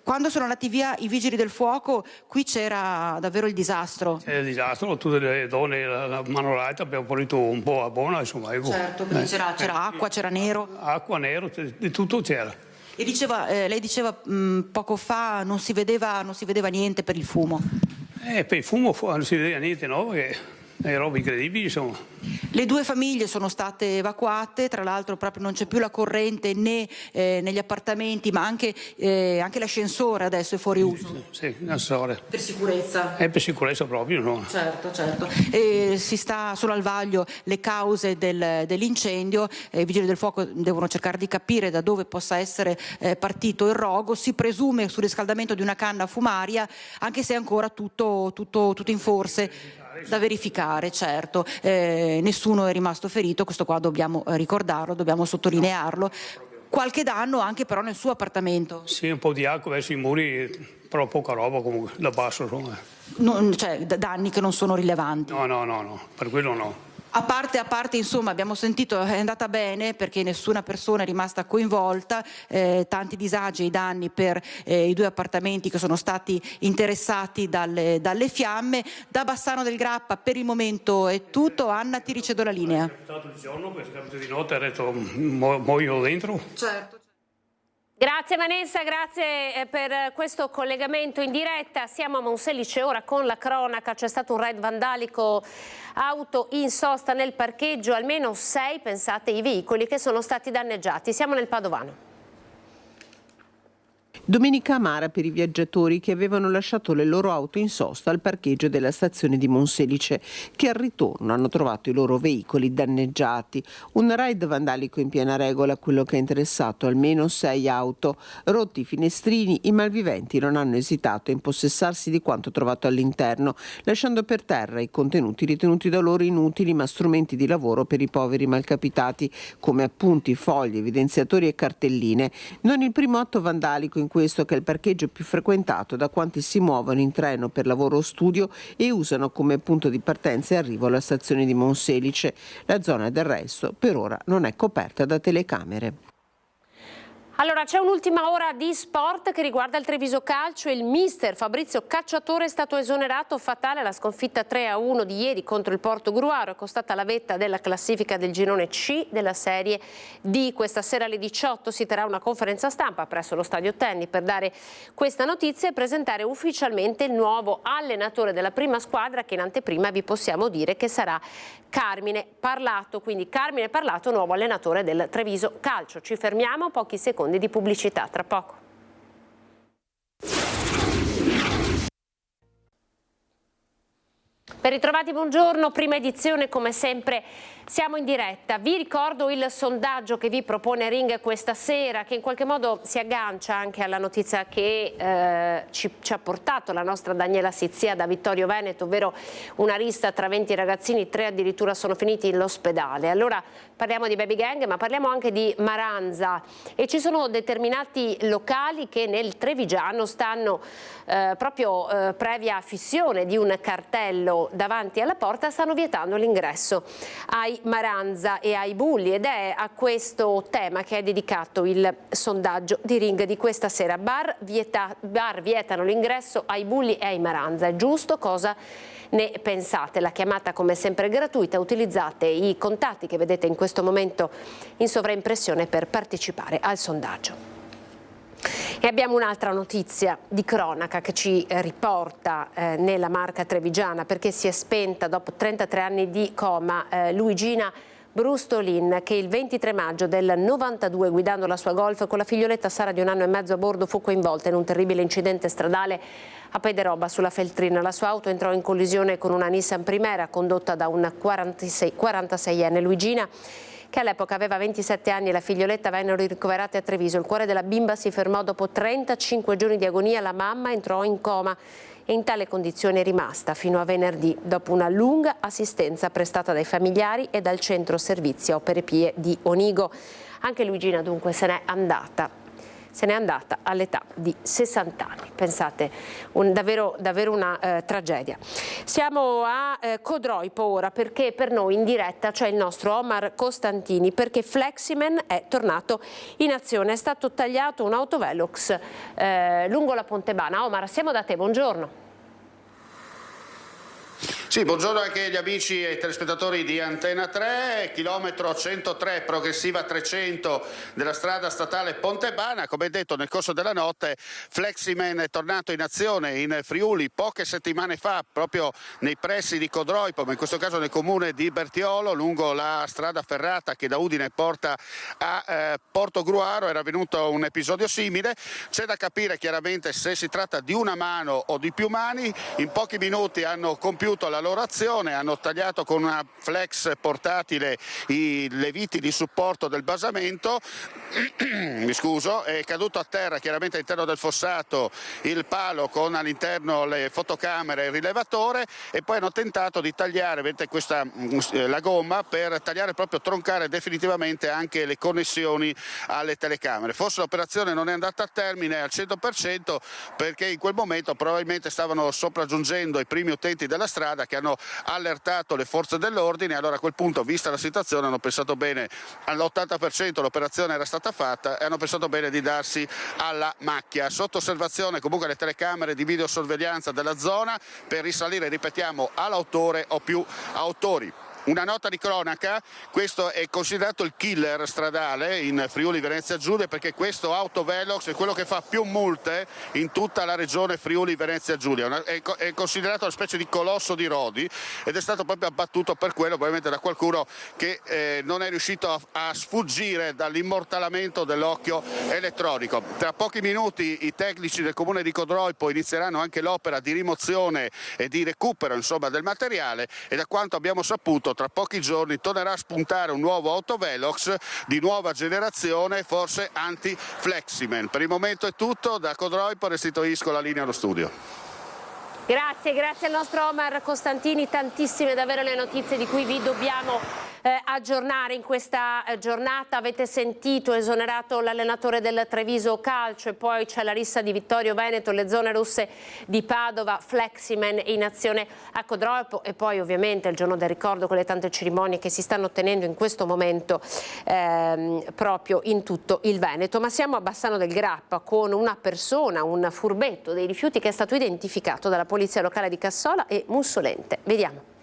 Quando sono andati via i Vigili del Fuoco, qui c'era davvero il disastro. C'era il disastro, tutte le donne, la manolata, abbiamo pulito un po' a buona, insomma. Certo, perché c'era acqua, c'era nero. Acqua, nero, di tutto c'era. E lei diceva poco fa non si vedeva niente per il fumo. Per il fumo non si vedeva niente, no? È roba incredibile, insomma. Le 2 famiglie sono state evacuate, tra l'altro proprio non c'è più la corrente né negli appartamenti, ma anche l'ascensore adesso è fuori uso. Sì, l'ascensore. Per sicurezza? Per sicurezza proprio, no? Certo. E sono al vaglio le cause dell'incendio, i Vigili del Fuoco devono cercare di capire da dove possa essere partito il rogo, si presume sul riscaldamento di una canna fumaria, anche se è ancora tutto in forse. Da verificare, certo. Nessuno è rimasto ferito, questo qua dobbiamo ricordarlo, dobbiamo sottolinearlo. Qualche danno anche però nel suo appartamento? Sì, un po' di acqua verso i muri, però poca roba comunque, da basso. Insomma. Cioè danni che non sono rilevanti? No, per quello no. A parte, insomma, abbiamo sentito è andata bene perché nessuna persona è rimasta coinvolta, tanti disagi e danni per i 2 appartamenti che sono stati interessati dalle fiamme. Da Bassano del Grappa per il momento è tutto. Anna, ti ricedo la linea. È capitato di giorno, poi è capitato di notte, ha detto muoio dentro. Certo. Grazie Vanessa, grazie per questo collegamento in diretta. Siamo a Monselice ora con la cronaca. C'è stato un raid vandalico, auto in sosta nel parcheggio, almeno 6, pensate, i veicoli che sono stati danneggiati. Siamo nel Padovano. Domenica amara per i viaggiatori che avevano lasciato le loro auto in sosta al parcheggio della stazione di Monselice, che al ritorno hanno trovato i loro veicoli danneggiati. Un raid vandalico in piena regola, quello che ha interessato almeno 6 auto. Rotti i finestrini, i malviventi non hanno esitato a impossessarsi di quanto trovato all'interno, lasciando per terra i contenuti ritenuti da loro inutili ma strumenti di lavoro per i poveri malcapitati, come appunti, fogli, evidenziatori e cartelline. Non il primo atto vandalico in questo, che è il parcheggio più frequentato da quanti si muovono in treno per lavoro o studio e usano come punto di partenza e arrivo la stazione di Monselice. La zona del resto per ora non è coperta da telecamere. Allora, c'è un'ultima ora di sport che riguarda il Treviso Calcio. Il mister Fabrizio Cacciatore è stato esonerato. Fatale la sconfitta 3-1 di ieri contro il Portogruaro, è costata la vetta della classifica del girone C della Serie D. Questa sera alle 18 si terrà una conferenza stampa presso lo Stadio Tenni per dare questa notizia e presentare ufficialmente il nuovo allenatore della prima squadra, che in anteprima vi possiamo dire che sarà Carmine Parlato. Quindi Carmine Parlato, nuovo allenatore del Treviso Calcio. Ci fermiamo, pochi secondi di pubblicità, tra poco. Ben ritrovati, buongiorno, prima edizione come sempre siamo in diretta. Vi ricordo il sondaggio che vi propone Ring questa sera, che in qualche modo si aggancia anche alla notizia che ci ha portato la nostra Daniela Sizia da Vittorio Veneto, ovvero una lista tra 20 ragazzini, 3 addirittura sono finiti all'ospedale. Allora parliamo di baby gang, ma parliamo anche di Maranza, e ci sono determinati locali che nel Trevigiano stanno proprio previa fissione di un cartello davanti alla porta, stanno vietando l'ingresso ai Maranza e ai bulli, ed è a questo tema che è dedicato il sondaggio di Ring di questa sera. Bar vietano l'ingresso ai bulli e ai Maranza, è giusto? Cosa ne pensate? La chiamata come sempre è gratuita, utilizzate i contatti che vedete in questo momento in sovraimpressione per partecipare al sondaggio. E abbiamo un'altra notizia di cronaca che ci riporta nella Marca trevigiana, perché si è spenta dopo 33 anni di coma Luigina Brustolin, che il 23 maggio del 92, guidando la sua Golf con la figlioletta Sara di 1 anno e mezzo a bordo, fu coinvolta in un terribile incidente stradale a Pederoba sulla Feltrina. La sua auto entrò in collisione con una Nissan Primera condotta da un 46enne. Luigina, che all'epoca aveva 27 anni, e la figlioletta vennero ricoverate a Treviso. Il cuore della bimba si fermò dopo 35 giorni di agonia. La mamma entrò in coma e in tale condizione è rimasta fino a venerdì, dopo una lunga assistenza prestata dai familiari e dal centro servizi a Opere Pie di Onigo. Anche Luigina dunque se n'è andata all'età di 60 anni. Pensate, davvero una tragedia. Siamo a Codroipo ora, perché per noi in diretta c'è il nostro Omar Costantini, perché Fleximan è tornato in azione. È stato tagliato un autovelox lungo la Pontebana. Omar, siamo da te, buongiorno. Sì, buongiorno anche agli amici e ai telespettatori di Antena 3, chilometro 103, progressiva 300 della strada statale Pontebana. Come detto, nel corso della notte Fleximan è tornato in azione in Friuli poche settimane fa, proprio nei pressi di Codroipo, ma in questo caso nel comune di Bertiolo, lungo la strada ferrata che da Udine porta a Portogruaro. Era avvenuto un episodio simile. C'è da capire chiaramente se si tratta di una mano o di più mani. In pochi minuti hanno compiuto la loro azione, hanno tagliato con una flex portatile le viti di supporto del basamento. Mi scuso, è caduto a terra chiaramente all'interno del fossato il palo con all'interno le fotocamere e il rilevatore, e poi hanno tentato di tagliare, vedete la gomma, per tagliare, proprio troncare definitivamente anche le connessioni alle telecamere. Forse l'operazione non è andata a termine al 100%, perché in quel momento probabilmente stavano sopraggiungendo i primi utenti della strada, che hanno allertato le forze dell'ordine. Allora a quel punto, vista la situazione, hanno pensato bene, all'80% l'operazione era stata fatta, e hanno pensato bene di darsi alla macchia. Sotto osservazione comunque le telecamere di videosorveglianza della zona per risalire, ripetiamo, all'autore o più autori. Una nota di cronaca, questo è considerato il killer stradale in Friuli Venezia Giulia, perché questo autovelox è quello che fa più multe in tutta la regione Friuli Venezia Giulia, è considerato una specie di colosso di Rodi ed è stato proprio abbattuto per quello, probabilmente da qualcuno che non è riuscito a sfuggire dall'immortalamento dell'occhio elettronico. Tra pochi minuti i tecnici del comune di Codroipo inizieranno anche l'opera di rimozione e di recupero del materiale, e da quanto abbiamo saputo tra pochi giorni tornerà a spuntare un nuovo autovelox di nuova generazione, forse anti-Fleximan. Per il momento è tutto, da Codroipo restituisco la linea allo studio. Grazie al nostro Omar Costantini, tantissime davvero le notizie di cui vi dobbiamo aggiornare in questa giornata. Avete sentito, esonerato l'allenatore del Treviso Calcio, e poi c'è la rissa di Vittorio Veneto, le zone rosse di Padova, Fleximan in azione a Codroipo, e poi ovviamente il giorno del ricordo con le tante cerimonie che si stanno tenendo in questo momento proprio in tutto il Veneto. Ma siamo a Bassano del Grappa con una persona, un furbetto dei rifiuti che è stato identificato dalla Polizia Locale di Cassola e Mussolente. Vediamo.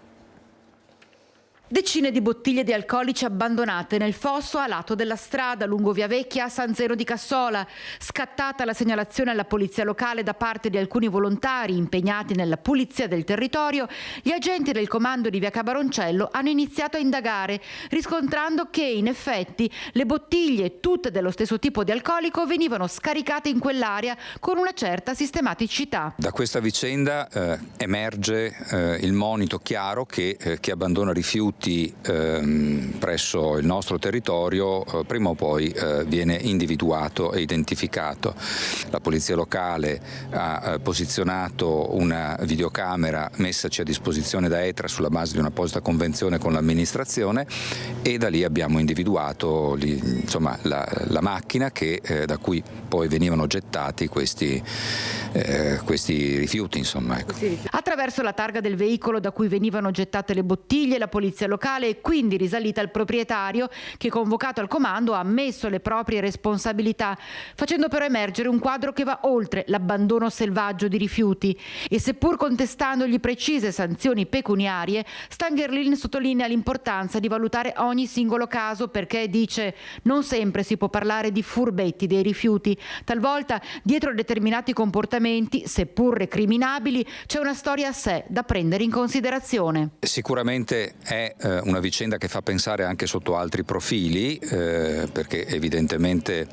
Decine di bottiglie di alcolici abbandonate nel fosso a lato della strada lungo Via Vecchia a San Zeno di Cassola. Scattata la segnalazione alla polizia locale da parte di alcuni volontari impegnati nella pulizia del territorio, gli agenti del comando di Via Cabaroncello hanno iniziato a indagare, riscontrando che in effetti le bottiglie, tutte dello stesso tipo di alcolico, venivano scaricate in quell'area con una certa sistematicità. Da questa vicenda emerge il monito chiaro che chi abbandona rifiuti presso il nostro territorio prima o poi viene individuato e identificato. La polizia locale ha posizionato una videocamera messaci a disposizione da ETRA sulla base di un'apposita convenzione con l'amministrazione, e da lì abbiamo individuato la macchina da cui poi venivano gettati questi rifiuti. Ecco. Attraverso la targa del veicolo da cui venivano gettate le bottiglie, la polizia locale è quindi risalita al proprietario che, convocato al comando, ha ammesso le proprie responsabilità, facendo però emergere un quadro che va oltre l'abbandono selvaggio di rifiuti. E seppur contestandogli precise sanzioni pecuniarie, Stangerlin sottolinea l'importanza di valutare ogni singolo caso, perché, dice, non sempre si può parlare di furbetti dei rifiuti. Talvolta dietro determinati comportamenti, seppur recriminabili, c'è una storia a sé da prendere in considerazione. Sicuramente è una vicenda che fa pensare anche sotto altri profili, perché evidentemente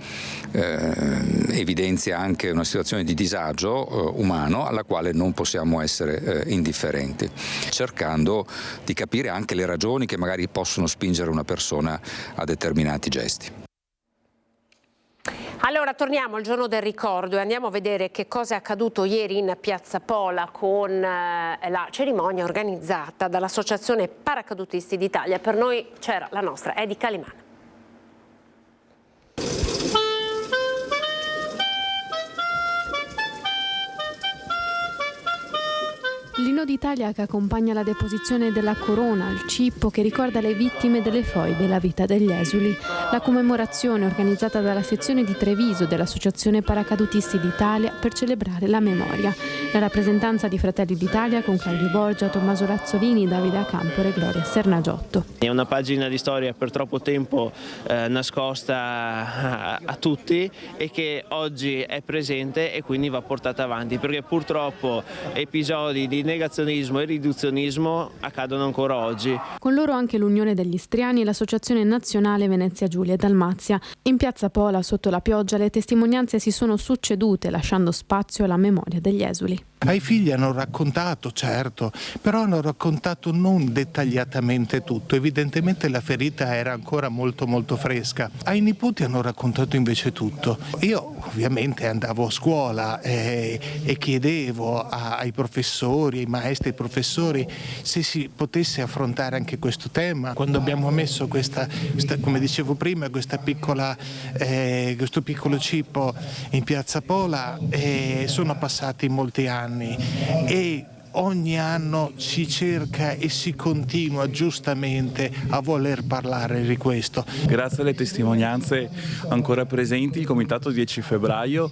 evidenzia anche una situazione di disagio umano alla quale non possiamo essere indifferenti, cercando di capire anche le ragioni che magari possono spingere una persona a determinati gesti. Allora torniamo al giorno del ricordo e andiamo a vedere che cosa è accaduto ieri in Piazza Pola con la cerimonia organizzata dall'Associazione Paracadutisti d'Italia. Per noi c'era la nostra Edi Calimano. L'inno d'Italia che accompagna la deposizione della corona, il cippo che ricorda le vittime delle foibe e la vita degli esuli. La commemorazione organizzata dalla sezione di Treviso dell'Associazione Paracadutisti d'Italia per celebrare la memoria. La rappresentanza di Fratelli d'Italia con Claudio Borgia, Tommaso Razzolini, Davide Acampore e Gloria Sernagiotto. È una pagina di storia per troppo tempo nascosta a tutti e che oggi è presente e quindi va portata avanti, perché purtroppo episodi di negazionismo e riduzionismo accadono ancora oggi. Con loro anche l'Unione degli Istriani e l'Associazione Nazionale Venezia Giulia e Dalmazia. In Piazza Pola, sotto la pioggia, le testimonianze si sono succedute, lasciando spazio alla memoria degli esuli. Ai figli hanno raccontato, certo, però hanno raccontato non dettagliatamente tutto, evidentemente la ferita era ancora molto molto fresca. Ai nipoti hanno raccontato invece tutto. Io ovviamente andavo a scuola e chiedevo ai professori, ai maestri, ai professori se si potesse affrontare anche questo tema. Quando abbiamo messo questa come dicevo prima, questo piccolo cippo in Piazza Pola, sono passati molti anni e ogni anno si cerca e si continua giustamente a voler parlare di questo. Grazie alle testimonianze ancora presenti, il Comitato 10 febbraio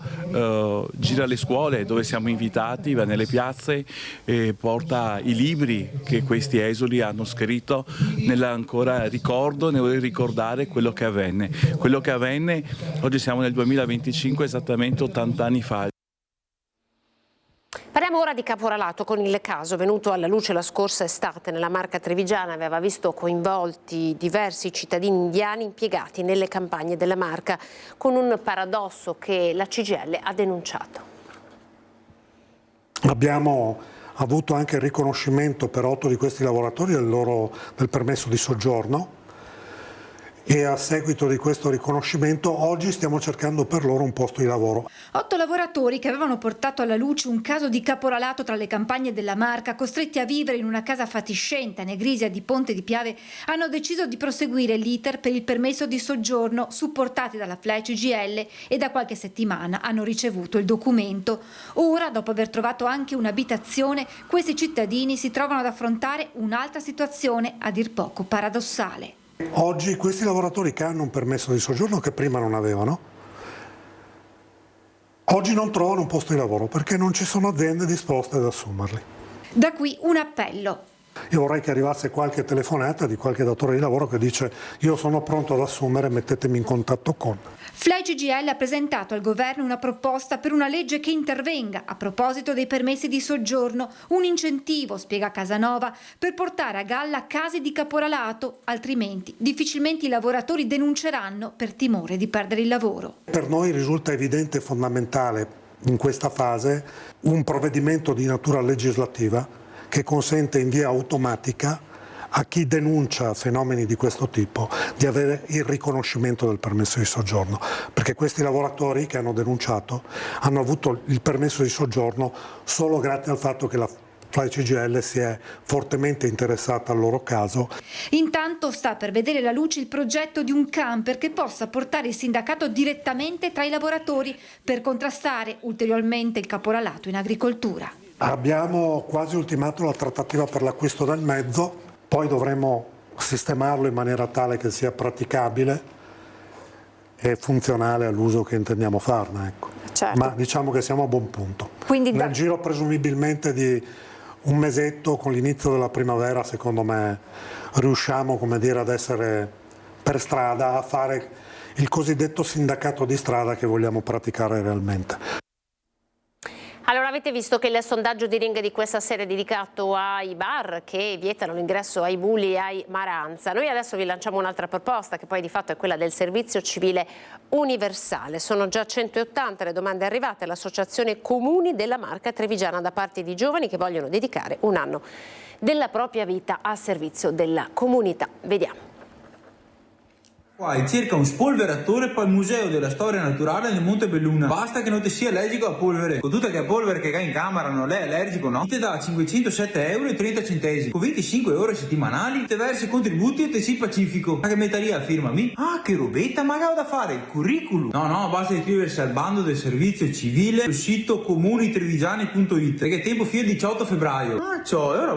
gira le scuole dove siamo invitati, va nelle piazze e porta i libri che questi esuli hanno scritto nell'ancora ricordo, nel ricordare quello che avvenne. Quello che avvenne, oggi siamo nel 2025, esattamente 80 anni fa. Parliamo ora di caporalato con il caso venuto alla luce la scorsa estate nella Marca Trevigiana, aveva visto coinvolti diversi cittadini indiani impiegati nelle campagne della Marca, con un paradosso che la CGIL ha denunciato. Abbiamo avuto anche il riconoscimento per 8 di questi lavoratori del permesso di soggiorno, e a seguito di questo riconoscimento oggi stiamo cercando per loro un posto di lavoro. 8 lavoratori che avevano portato alla luce un caso di caporalato tra le campagne della Marca, costretti a vivere in una casa fatiscente a Negrisia di Ponte di Piave, hanno deciso di proseguire l'iter per il permesso di soggiorno, supportati dalla FLAI CGIL, e da qualche settimana hanno ricevuto il documento. Ora, dopo aver trovato anche un'abitazione, questi cittadini si trovano ad affrontare un'altra situazione a dir poco paradossale. Oggi questi lavoratori che hanno un permesso di soggiorno che prima non avevano, oggi non trovano un posto di lavoro perché non ci sono aziende disposte ad assumerli. Da qui un appello. Io vorrei che arrivasse qualche telefonata di qualche datore di lavoro che dice: io sono pronto ad assumere, mettetemi in contatto con. FLAI CGIL ha presentato al governo una proposta per una legge che intervenga a proposito dei permessi di soggiorno, un incentivo, spiega Casanova, per portare a galla casi di caporalato, altrimenti difficilmente i lavoratori denunceranno per timore di perdere il lavoro. Per noi risulta evidente e fondamentale in questa fase un provvedimento di natura legislativa che consente in via automatica a chi denuncia fenomeni di questo tipo di avere il riconoscimento del permesso di soggiorno, perché questi lavoratori che hanno denunciato hanno avuto il permesso di soggiorno solo grazie al fatto che la FLAI CGIL si è fortemente interessata al loro caso. Intanto sta per vedere la luce il progetto di un camper che possa portare il sindacato direttamente tra i lavoratori per contrastare ulteriormente il caporalato in agricoltura. Abbiamo quasi ultimato la trattativa per l'acquisto del mezzo, poi dovremo sistemarlo in maniera tale che sia praticabile e funzionale all'uso che intendiamo farne. Ecco. Certo. Ma diciamo che siamo a buon punto. Quindi nel giro presumibilmente di un mesetto, con l'inizio della primavera, secondo me riusciamo, come dire, ad essere per strada, a fare il cosiddetto sindacato di strada che vogliamo praticare realmente. Allora, avete visto che il sondaggio di Ring di questa sera è dedicato ai bar che vietano l'ingresso ai bulli e ai maranza. Noi adesso vi lanciamo un'altra proposta che poi di fatto è quella del servizio civile universale. Sono già 180 le domande arrivate all'Associazione Comuni della Marca Trevigiana da parte di giovani che vogliono dedicare un anno della propria vita al servizio della comunità. Vediamo. Qua è circa un spolveratore per il Museo della Storia Naturale del Monte Belluna. Basta che non ti sia allergico a polvere. Con tutta che polvere che hai in camera non è allergico, no? Ti dà 507,30 €, con 25 ore settimanali, te versi contributi e te si pacifico. Ma che metaria firmami? Ah, che robetta, ma che ho da fare? Il curriculum? No, basta iscriversi al bando del servizio civile sul sito comunitrevigiani.it, perché è tempo fino al 18 febbraio.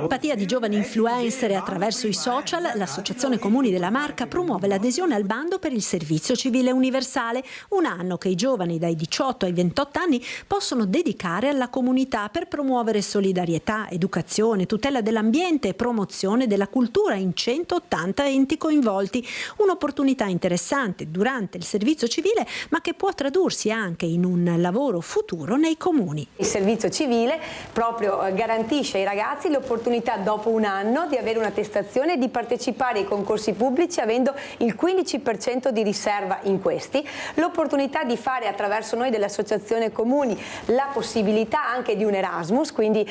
Empatia di giovani influencer e attraverso i social, l'Associazione Comuni della Marca promuove l'adesione al bando per il servizio civile universale, un anno che i giovani dai 18 ai 28 anni possono dedicare alla comunità per promuovere solidarietà, educazione, tutela dell'ambiente e promozione della cultura in 180 enti coinvolti. Un'opportunità interessante durante il servizio civile, ma che può tradursi anche in un lavoro futuro nei comuni. Il servizio civile proprio garantisce ai ragazzi l'opportunità dopo un anno di avere un'attestazione e di partecipare ai concorsi pubblici avendo il 15% di riserva in questi, l'opportunità di fare attraverso noi dell'Associazione Comuni la possibilità anche di un Erasmus, quindi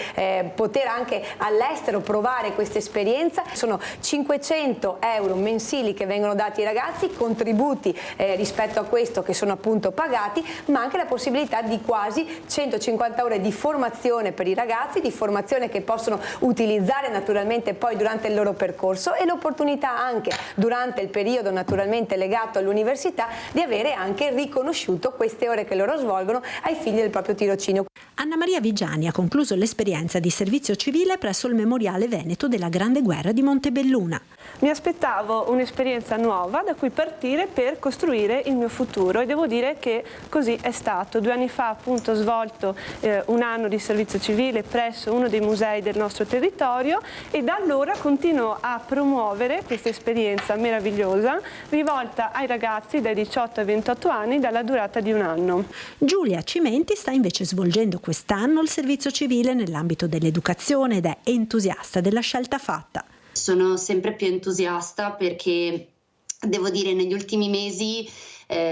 poter anche all'estero provare questa esperienza. Sono 500 € mensili che vengono dati ai ragazzi, contributi rispetto a questo che sono appunto pagati, ma anche la possibilità di quasi 150 ore di formazione per i ragazzi, di formazione che possono utilizzare naturalmente poi durante il loro percorso, e l'opportunità anche durante il periodo naturalmente strettamente legato all'università, di avere anche riconosciuto queste ore che loro svolgono ai figli del proprio tirocinio. Anna Maria Vigiani ha concluso l'esperienza di servizio civile presso il Memoriale Veneto della Grande Guerra di Montebelluna. Mi aspettavo un'esperienza nuova da cui partire per costruire il mio futuro e devo dire che così è stato. 2 anni fa appunto ho svolto un anno di servizio civile presso uno dei musei del nostro territorio e da allora continuo a promuovere questa esperienza meravigliosa rivolta ai ragazzi dai 18 ai 28 anni dalla durata di 1 anno. Giulia Cimenti sta invece svolgendo quest'anno il servizio civile nell'ambito dell'educazione ed è entusiasta della scelta fatta. Sono sempre più entusiasta perché devo dire negli ultimi mesi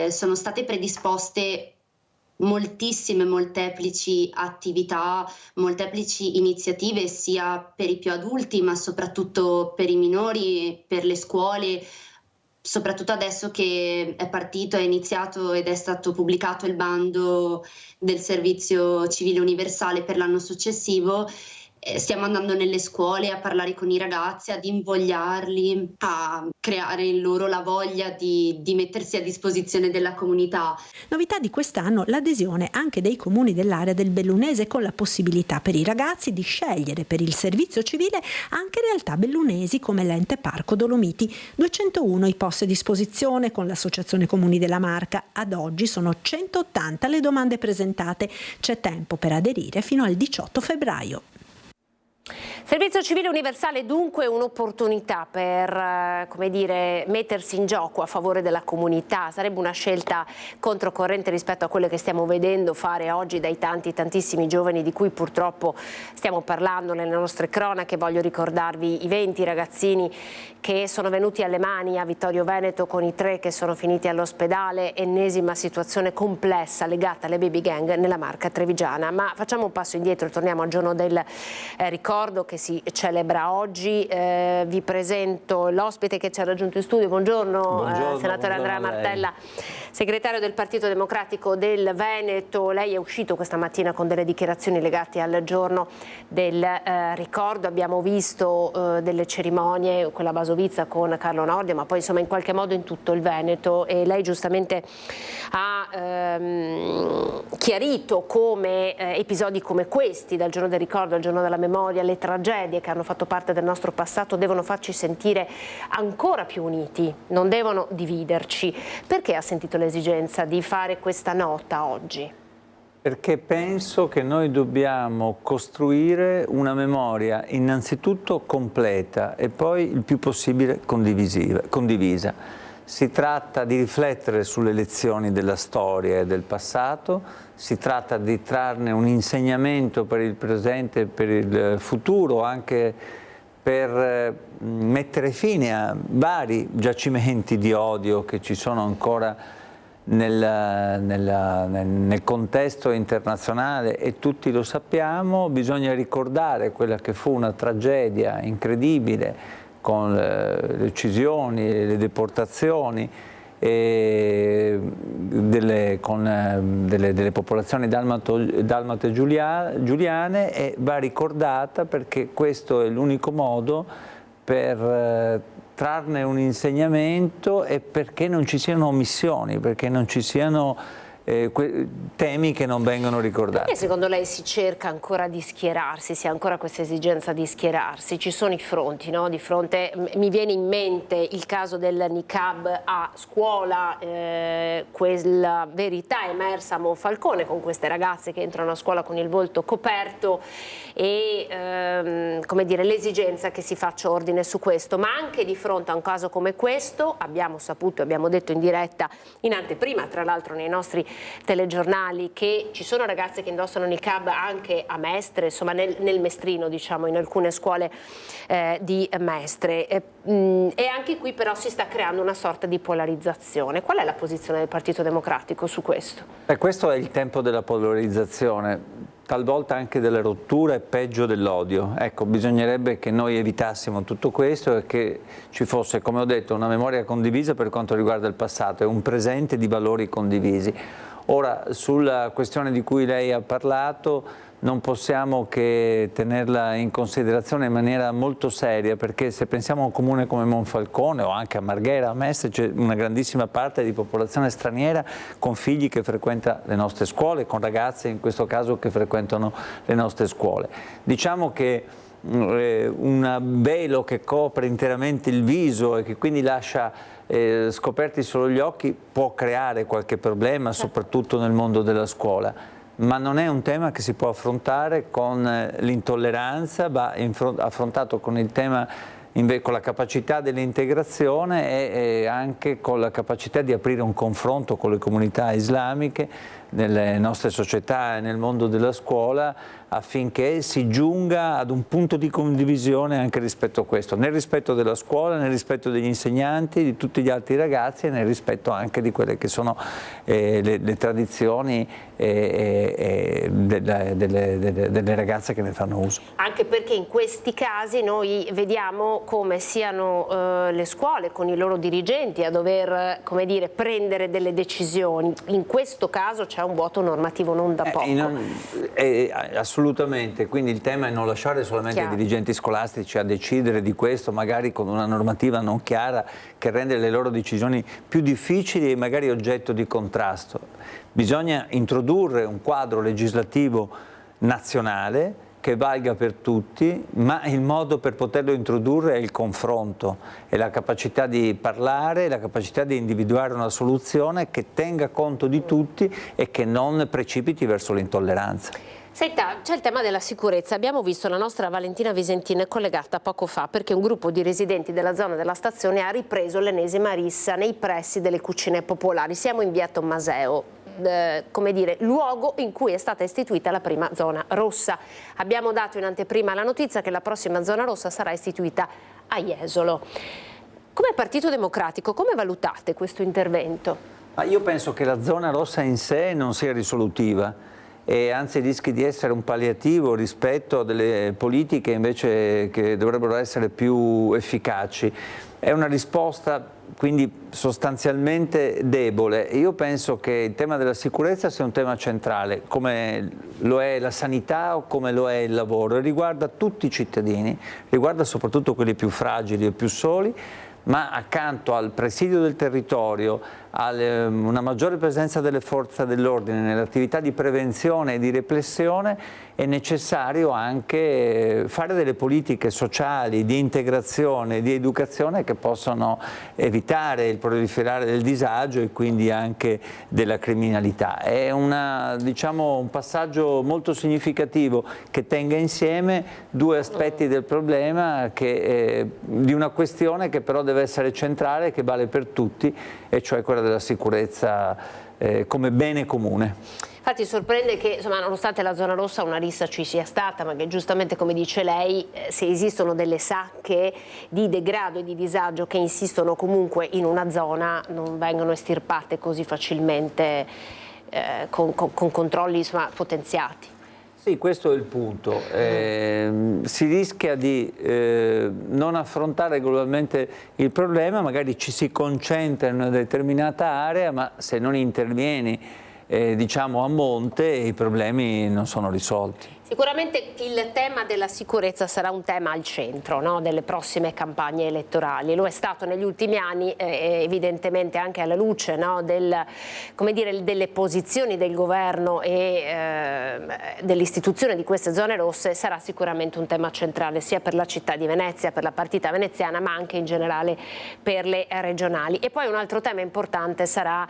sono state predisposte moltissime, molteplici attività, molteplici iniziative sia per i più adulti ma soprattutto per i minori, per le scuole. Soprattutto adesso che è partito, è iniziato ed è stato pubblicato il bando del servizio civile universale per l'anno successivo, stiamo andando nelle scuole a parlare con i ragazzi, ad invogliarli, a creare in loro la voglia di mettersi a disposizione della comunità. Novità di quest'anno l'adesione anche dei comuni dell'area del Bellunese con la possibilità per i ragazzi di scegliere per il servizio civile anche realtà bellunesi come l'Ente Parco Dolomiti. 201 i posti a disposizione con l'Associazione Comuni della Marca. Ad oggi sono 180 le domande presentate. C'è tempo per aderire fino al 18 febbraio. Servizio civile universale dunque un'opportunità per come dire, mettersi in gioco a favore della comunità. Sarebbe una scelta controcorrente rispetto a quello che stiamo vedendo fare oggi dai tantissimi giovani di cui purtroppo stiamo parlando nelle nostre cronache. Voglio ricordarvi i 20 ragazzini che sono venuti alle mani a Vittorio Veneto con i 3 che sono finiti all'ospedale, ennesima situazione complessa legata alle baby gang nella Marca trevigiana. Ma facciamo un passo indietro e torniamo al giorno del ricordo che si celebra oggi. Vi presento l'ospite che ci ha raggiunto in studio. Buongiorno, senatore Andrea Martella, segretario del Partito Democratico del Veneto. Lei è uscito questa mattina con delle dichiarazioni legate al giorno del ricordo. Abbiamo visto delle cerimonie, quella a Basovizza con Carlo Nordio, ma poi insomma in qualche modo in tutto il Veneto, e lei giustamente ha chiarito come episodi come questi, dal giorno del ricordo al giorno della memoria, le tragedie che hanno fatto parte del nostro passato devono farci sentire ancora più uniti, non devono dividerci. Perché ha sentito l'esigenza di fare questa nota oggi? Perché penso che noi dobbiamo costruire una memoria innanzitutto completa e poi il più possibile condivisa. Si tratta di riflettere sulle lezioni della storia e del passato, si tratta di trarne un insegnamento per il presente e per il futuro, anche per mettere fine a vari giacimenti di odio che ci sono ancora nel contesto internazionale, e tutti lo sappiamo. Bisogna ricordare quella che fu una tragedia incredibile con le uccisioni, le deportazioni delle popolazioni dalmate giuliane, e va ricordata perché questo è l'unico modo per trarne un insegnamento e perché non ci siano omissioni, perché non ci siano temi che non vengono ricordati. Perché secondo lei si cerca ancora di schierarsi, si ha ancora questa esigenza di schierarsi? Ci sono i fronti, no? Di fronte, mi viene in mente il caso del niqab a scuola, quella verità emersa a Monfalcone con queste ragazze che entrano a scuola con il volto coperto e come dire, l'esigenza che si faccia ordine su questo. Ma anche di fronte a un caso come questo abbiamo saputo, abbiamo detto in diretta, in anteprima tra l'altro nei nostri telegiornali, che ci sono ragazze che indossano niqab anche a Mestre, insomma nel Mestrino, diciamo, in alcune scuole di Mestre, e anche qui però si sta creando una sorta di polarizzazione. Qual è la posizione del Partito Democratico su questo? Questo è il tempo della polarizzazione, talvolta anche della rottura e peggio dell'odio. Ecco, bisognerebbe che noi evitassimo tutto questo e che ci fosse, come ho detto, una memoria condivisa per quanto riguarda il passato e un presente di valori condivisi. Ora, sulla questione di cui lei ha parlato, non possiamo che tenerla in considerazione in maniera molto seria, perché se pensiamo a un comune come Monfalcone o anche a Marghera, a Mestre, c'è una grandissima parte di popolazione straniera con figli che frequenta le nostre scuole, con ragazze in questo caso che frequentano le nostre scuole. Diciamo che un velo che copre interamente il viso e che quindi lascia scoperti solo gli occhi può creare qualche problema, soprattutto nel mondo della scuola. Ma non è un tema che si può affrontare con l'intolleranza, va affrontato con il tema con la capacità dell'integrazione e anche con la capacità di aprire un confronto con le comunità islamiche nelle nostre società e nel mondo della scuola, affinché si giunga ad un punto di condivisione anche rispetto a questo, nel rispetto della scuola, nel rispetto degli insegnanti, di tutti gli altri ragazzi e nel rispetto anche di quelle che sono le tradizioni delle ragazze che ne fanno uso. Anche perché in questi casi noi vediamo come siano le scuole con i loro dirigenti a dover, come dire, prendere delle decisioni. In questo caso c'è un vuoto normativo non da poco. Assolutamente, quindi il tema è non lasciare solamente i dirigenti scolastici a decidere di questo, magari con una normativa non chiara che rende le loro decisioni più difficili e magari oggetto di contrasto. Bisogna introdurre un quadro legislativo nazionale che valga per tutti, ma il modo per poterlo introdurre è il confronto, è la capacità di parlare, la capacità di individuare una soluzione che tenga conto di tutti e che non precipiti verso l'intolleranza. Senta, c'è il tema della sicurezza. Abbiamo visto la nostra Valentina Visentin collegata poco fa perché un gruppo di residenti della zona della stazione ha ripreso l'ennesima rissa nei pressi delle cucine popolari. Siamo in via Tommaseo, come dire, luogo in cui è stata istituita la prima zona rossa. Abbiamo dato in anteprima la notizia che la prossima zona rossa sarà istituita a Jesolo. Come Partito Democratico, come valutate questo intervento? Ma io penso che la zona rossa in sé non sia risolutiva e anzi rischi di essere un palliativo rispetto a delle politiche invece che dovrebbero essere più efficaci. È una risposta quindi sostanzialmente debole. Io penso che il tema della sicurezza sia un tema centrale, come lo è la sanità o come lo è il lavoro, e riguarda tutti i cittadini, riguarda soprattutto quelli più fragili e più soli, ma accanto al presidio del territorio, a una maggiore presenza delle forze dell'ordine nell'attività di prevenzione e di repressione, è necessario anche fare delle politiche sociali, di integrazione, di educazione che possano evitare il proliferare del disagio e quindi anche della criminalità. È diciamo, un passaggio molto significativo che tenga insieme due aspetti del problema, di una questione che però deve essere centrale, che vale per tutti, e cioè quella della sicurezza come bene comune. Infatti sorprende che, insomma, nonostante la zona rossa una rissa ci sia stata, ma che giustamente, come dice lei, se esistono delle sacche di degrado e di disagio che insistono comunque in una zona, non vengono estirpate così facilmente con controlli, insomma, potenziati. Sì, questo è il punto. Si rischia di non affrontare globalmente il problema, magari ci si concentra in una determinata area, ma se non intervieni diciamo a monte i problemi non sono risolti. Sicuramente il tema della sicurezza sarà un tema al centro, no, delle prossime campagne elettorali. Lo è stato negli ultimi anni, evidentemente anche alla luce, no, come dire, delle posizioni del governo e dell'istituzione di queste zone rosse. Sarà sicuramente un tema centrale sia per la città di Venezia, per la partita veneziana, ma anche in generale per le regionali. E poi un altro tema importante sarà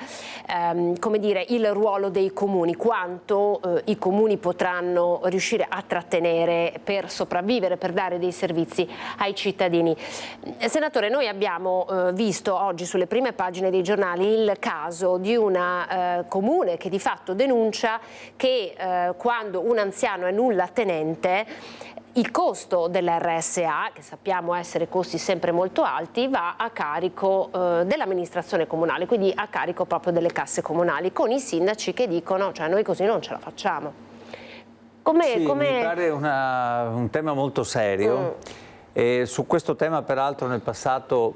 come dire, il ruolo dei comuni, quanto i comuni potranno riuscire a trattenere per sopravvivere, per dare dei servizi ai cittadini. Senatore, noi abbiamo visto oggi sulle prime pagine dei giornali il caso di una comune che di fatto denuncia che quando un anziano è nulla tenente, il costo dell'RSA, che sappiamo essere costi sempre molto alti, va a carico dell'amministrazione comunale, quindi a carico proprio delle casse comunali, con i sindaci che dicono, cioè noi così non ce la facciamo. Mi pare un tema molto serio. E su questo tema peraltro nel passato,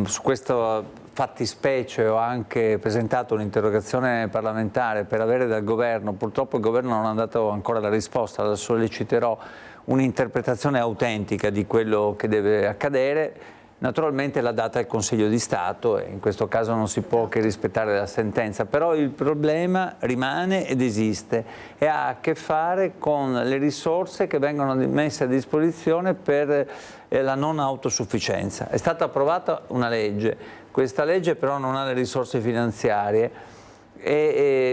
su questa fattispecie ho anche presentato un'interrogazione parlamentare per avere dal governo, purtroppo il governo non ha dato ancora la risposta, la solleciterò, un'interpretazione autentica di quello che deve accadere. Naturalmente l'ha data il Consiglio di Stato e in questo caso non si può che rispettare la sentenza, però il problema rimane ed esiste e ha a che fare con le risorse che vengono messe a disposizione per la non autosufficienza. È stata approvata una legge, questa legge però non ha le risorse finanziarie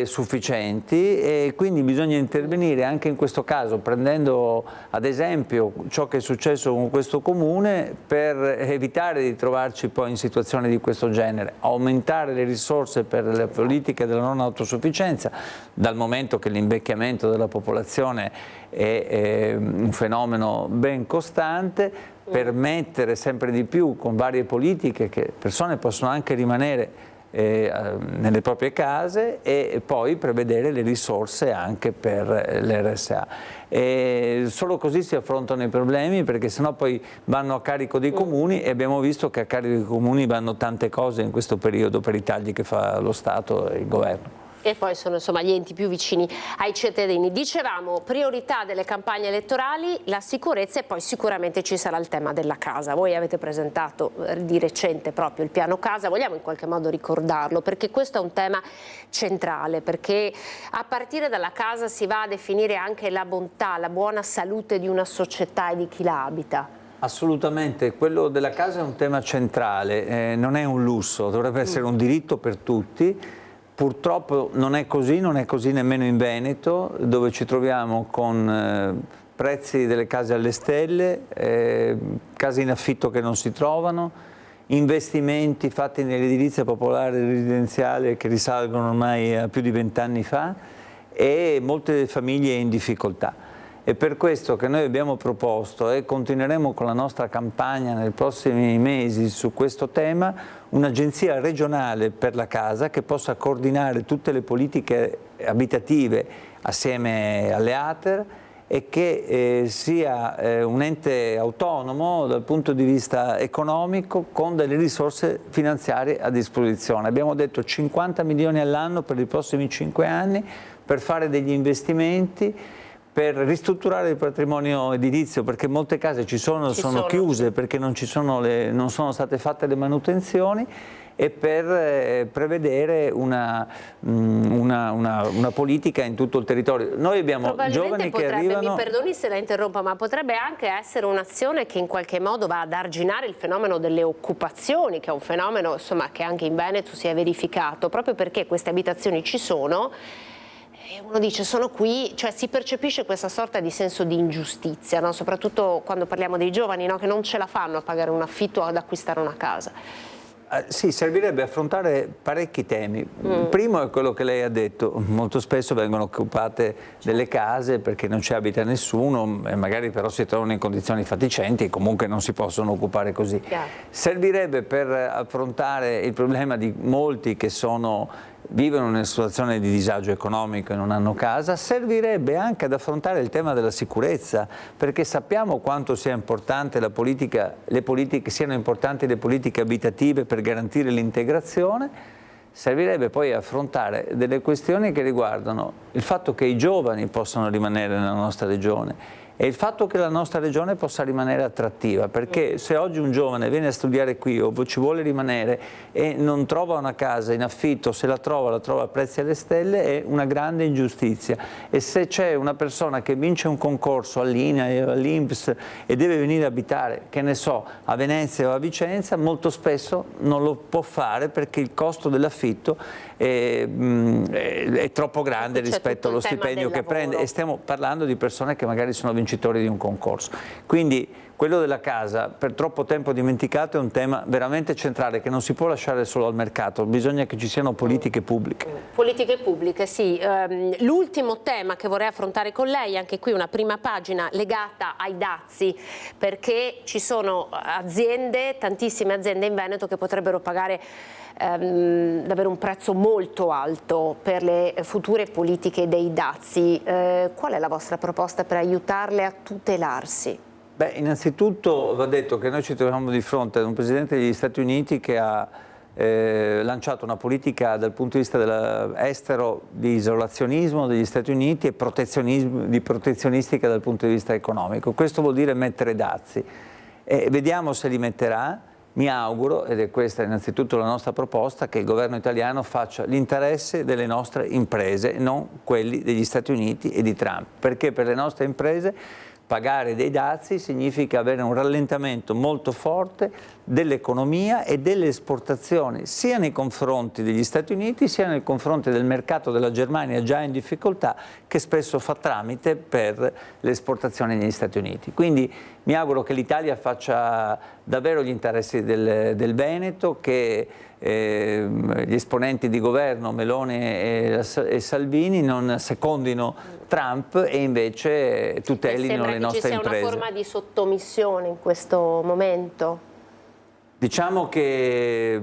sufficienti e quindi bisogna intervenire anche in questo caso prendendo ad esempio ciò che è successo con questo comune per evitare di trovarci poi in situazioni di questo genere, aumentare le risorse per le politiche della non autosufficienza dal momento che l'invecchiamento della popolazione è un fenomeno ben costante, permettere sempre di più con varie politiche che persone possono anche rimanere nelle proprie case e poi prevedere le risorse anche per l'RSA. Solo così si affrontano i problemi, perché sennò poi vanno a carico dei comuni e abbiamo visto che a carico dei comuni vanno tante cose in questo periodo per i tagli che fa lo Stato e il governo. E poi sono insomma gli enti più vicini ai cittadini. Dicevamo, priorità delle campagne elettorali, la sicurezza e poi sicuramente ci sarà il tema della casa. Voi avete presentato di recente proprio il piano casa, vogliamo in qualche modo ricordarlo perché questo è un tema centrale, perché a partire dalla casa si va a definire anche la bontà, la buona salute di una società e di chi la abita. Assolutamente, quello della casa è un tema centrale, non è un lusso, dovrebbe essere un diritto per tutti. Purtroppo non è così nemmeno in Veneto, dove ci troviamo con prezzi delle case alle stelle, case in affitto che non si trovano, investimenti fatti nell'edilizia popolare residenziale che risalgono ormai a più di 20 anni fa e molte famiglie in difficoltà. È per questo che noi abbiamo proposto e continueremo con la nostra campagna nei prossimi mesi su questo tema un'agenzia regionale per la casa che possa coordinare tutte le politiche abitative assieme alle ATER e che sia un ente autonomo dal punto di vista economico con delle risorse finanziarie a disposizione. Abbiamo detto 50 milioni all'anno per i prossimi 5 anni per fare degli investimenti, per ristrutturare il patrimonio edilizio, perché molte case sono chiuse perché non sono state fatte le manutenzioni, e per prevedere una politica in tutto il territorio. Noi abbiamo giovani che arrivano... Mi perdoni se la interrompo, ma potrebbe anche essere un'azione che in qualche modo va ad arginare il fenomeno delle occupazioni, che è un fenomeno insomma, che anche in Veneto si è verificato, proprio perché queste abitazioni ci sono. E uno dice sono qui, cioè si percepisce questa sorta di senso di ingiustizia, no? Soprattutto quando parliamo dei giovani, no? Che non ce la fanno a pagare un affitto o ad acquistare una casa. Sì, servirebbe affrontare parecchi temi. Il primo è quello che lei ha detto, molto spesso vengono occupate delle case perché non ci abita nessuno e magari però si trovano in condizioni fatiscenti e comunque non si possono occupare così. Servirebbe per affrontare il problema di molti che vivono in una situazione di disagio economico e non hanno casa, servirebbe anche ad affrontare il tema della sicurezza, perché sappiamo quanto sia importante siano importanti le politiche abitative per garantire l'integrazione. Servirebbe poi affrontare delle questioni che riguardano il fatto che i giovani possano rimanere nella nostra regione e il fatto che la nostra regione possa rimanere attrattiva, perché se oggi un giovane viene a studiare qui o ci vuole rimanere e non trova una casa in affitto, se la trova a prezzi alle stelle, è una grande ingiustizia. E se c'è una persona che vince un concorso all'INAIL o all'INPS e deve venire a abitare, che ne so, a Venezia o a Vicenza, molto spesso non lo può fare perché il costo dell'affitto è troppo grande rispetto allo stipendio che prende, e stiamo parlando di persone che magari sono vincitori di un concorso. Quindi quello della casa, per troppo tempo dimenticato, è un tema veramente centrale che non si può lasciare solo al mercato, bisogna che ci siano politiche pubbliche. Politiche pubbliche, sì. L'ultimo tema che vorrei affrontare con lei, anche qui una prima pagina legata ai dazi, perché ci sono aziende, tantissime aziende in Veneto che potrebbero pagare davvero un prezzo molto alto per le future politiche dei dazi. Qual è la vostra proposta per aiutarle a tutelarsi? Beh, innanzitutto va detto che noi ci troviamo di fronte ad un Presidente degli Stati Uniti che ha lanciato una politica dal punto di vista estero di isolazionismo degli Stati Uniti e protezionistica dal punto di vista economico. Questo vuol dire mettere dazi. Vediamo se li metterà. Mi auguro, ed è questa innanzitutto la nostra proposta, che il governo italiano faccia l'interesse delle nostre imprese, non quelli degli Stati Uniti e di Trump, perché per le nostre imprese pagare dei dazi significa avere un rallentamento molto forte dell'economia e delle esportazioni, sia nei confronti degli Stati Uniti sia nei confronti del mercato della Germania già in difficoltà, che spesso fa tramite per le esportazioni negli Stati Uniti. Quindi mi auguro che l'Italia faccia davvero gli interessi del Veneto, che gli esponenti di governo Meloni e Salvini non secondino Trump e invece tutelino le nostre imprese. Sembra che ci sia una forma di sottomissione in questo momento. Diciamo che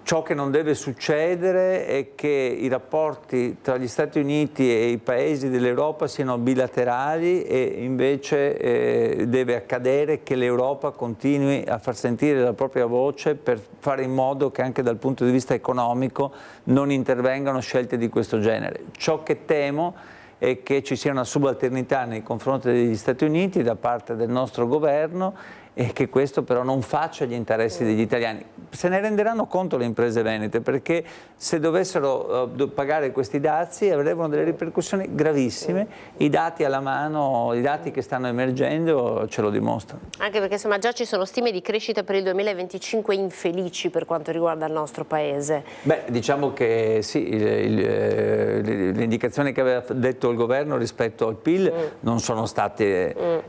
ciò che non deve succedere è che i rapporti tra gli Stati Uniti e i paesi dell'Europa siano bilaterali, e invece deve accadere che l'Europa continui a far sentire la propria voce per fare in modo che anche dal punto di vista economico non intervengano scelte di questo genere. Ciò che temo è che ci sia una subalternità nei confronti degli Stati Uniti da parte del nostro governo, e che questo però non faccia gli interessi degli italiani. Se ne renderanno conto le imprese venete, perché se dovessero pagare questi dazi avrebbero delle ripercussioni gravissime. I dati alla mano, i dati che stanno emergendo ce lo dimostrano. Anche perché insomma già ci sono stime di crescita per il 2025 infelici per quanto riguarda il nostro paese. Beh, diciamo che sì, le indicazioni che aveva detto il governo rispetto al PIL non sono state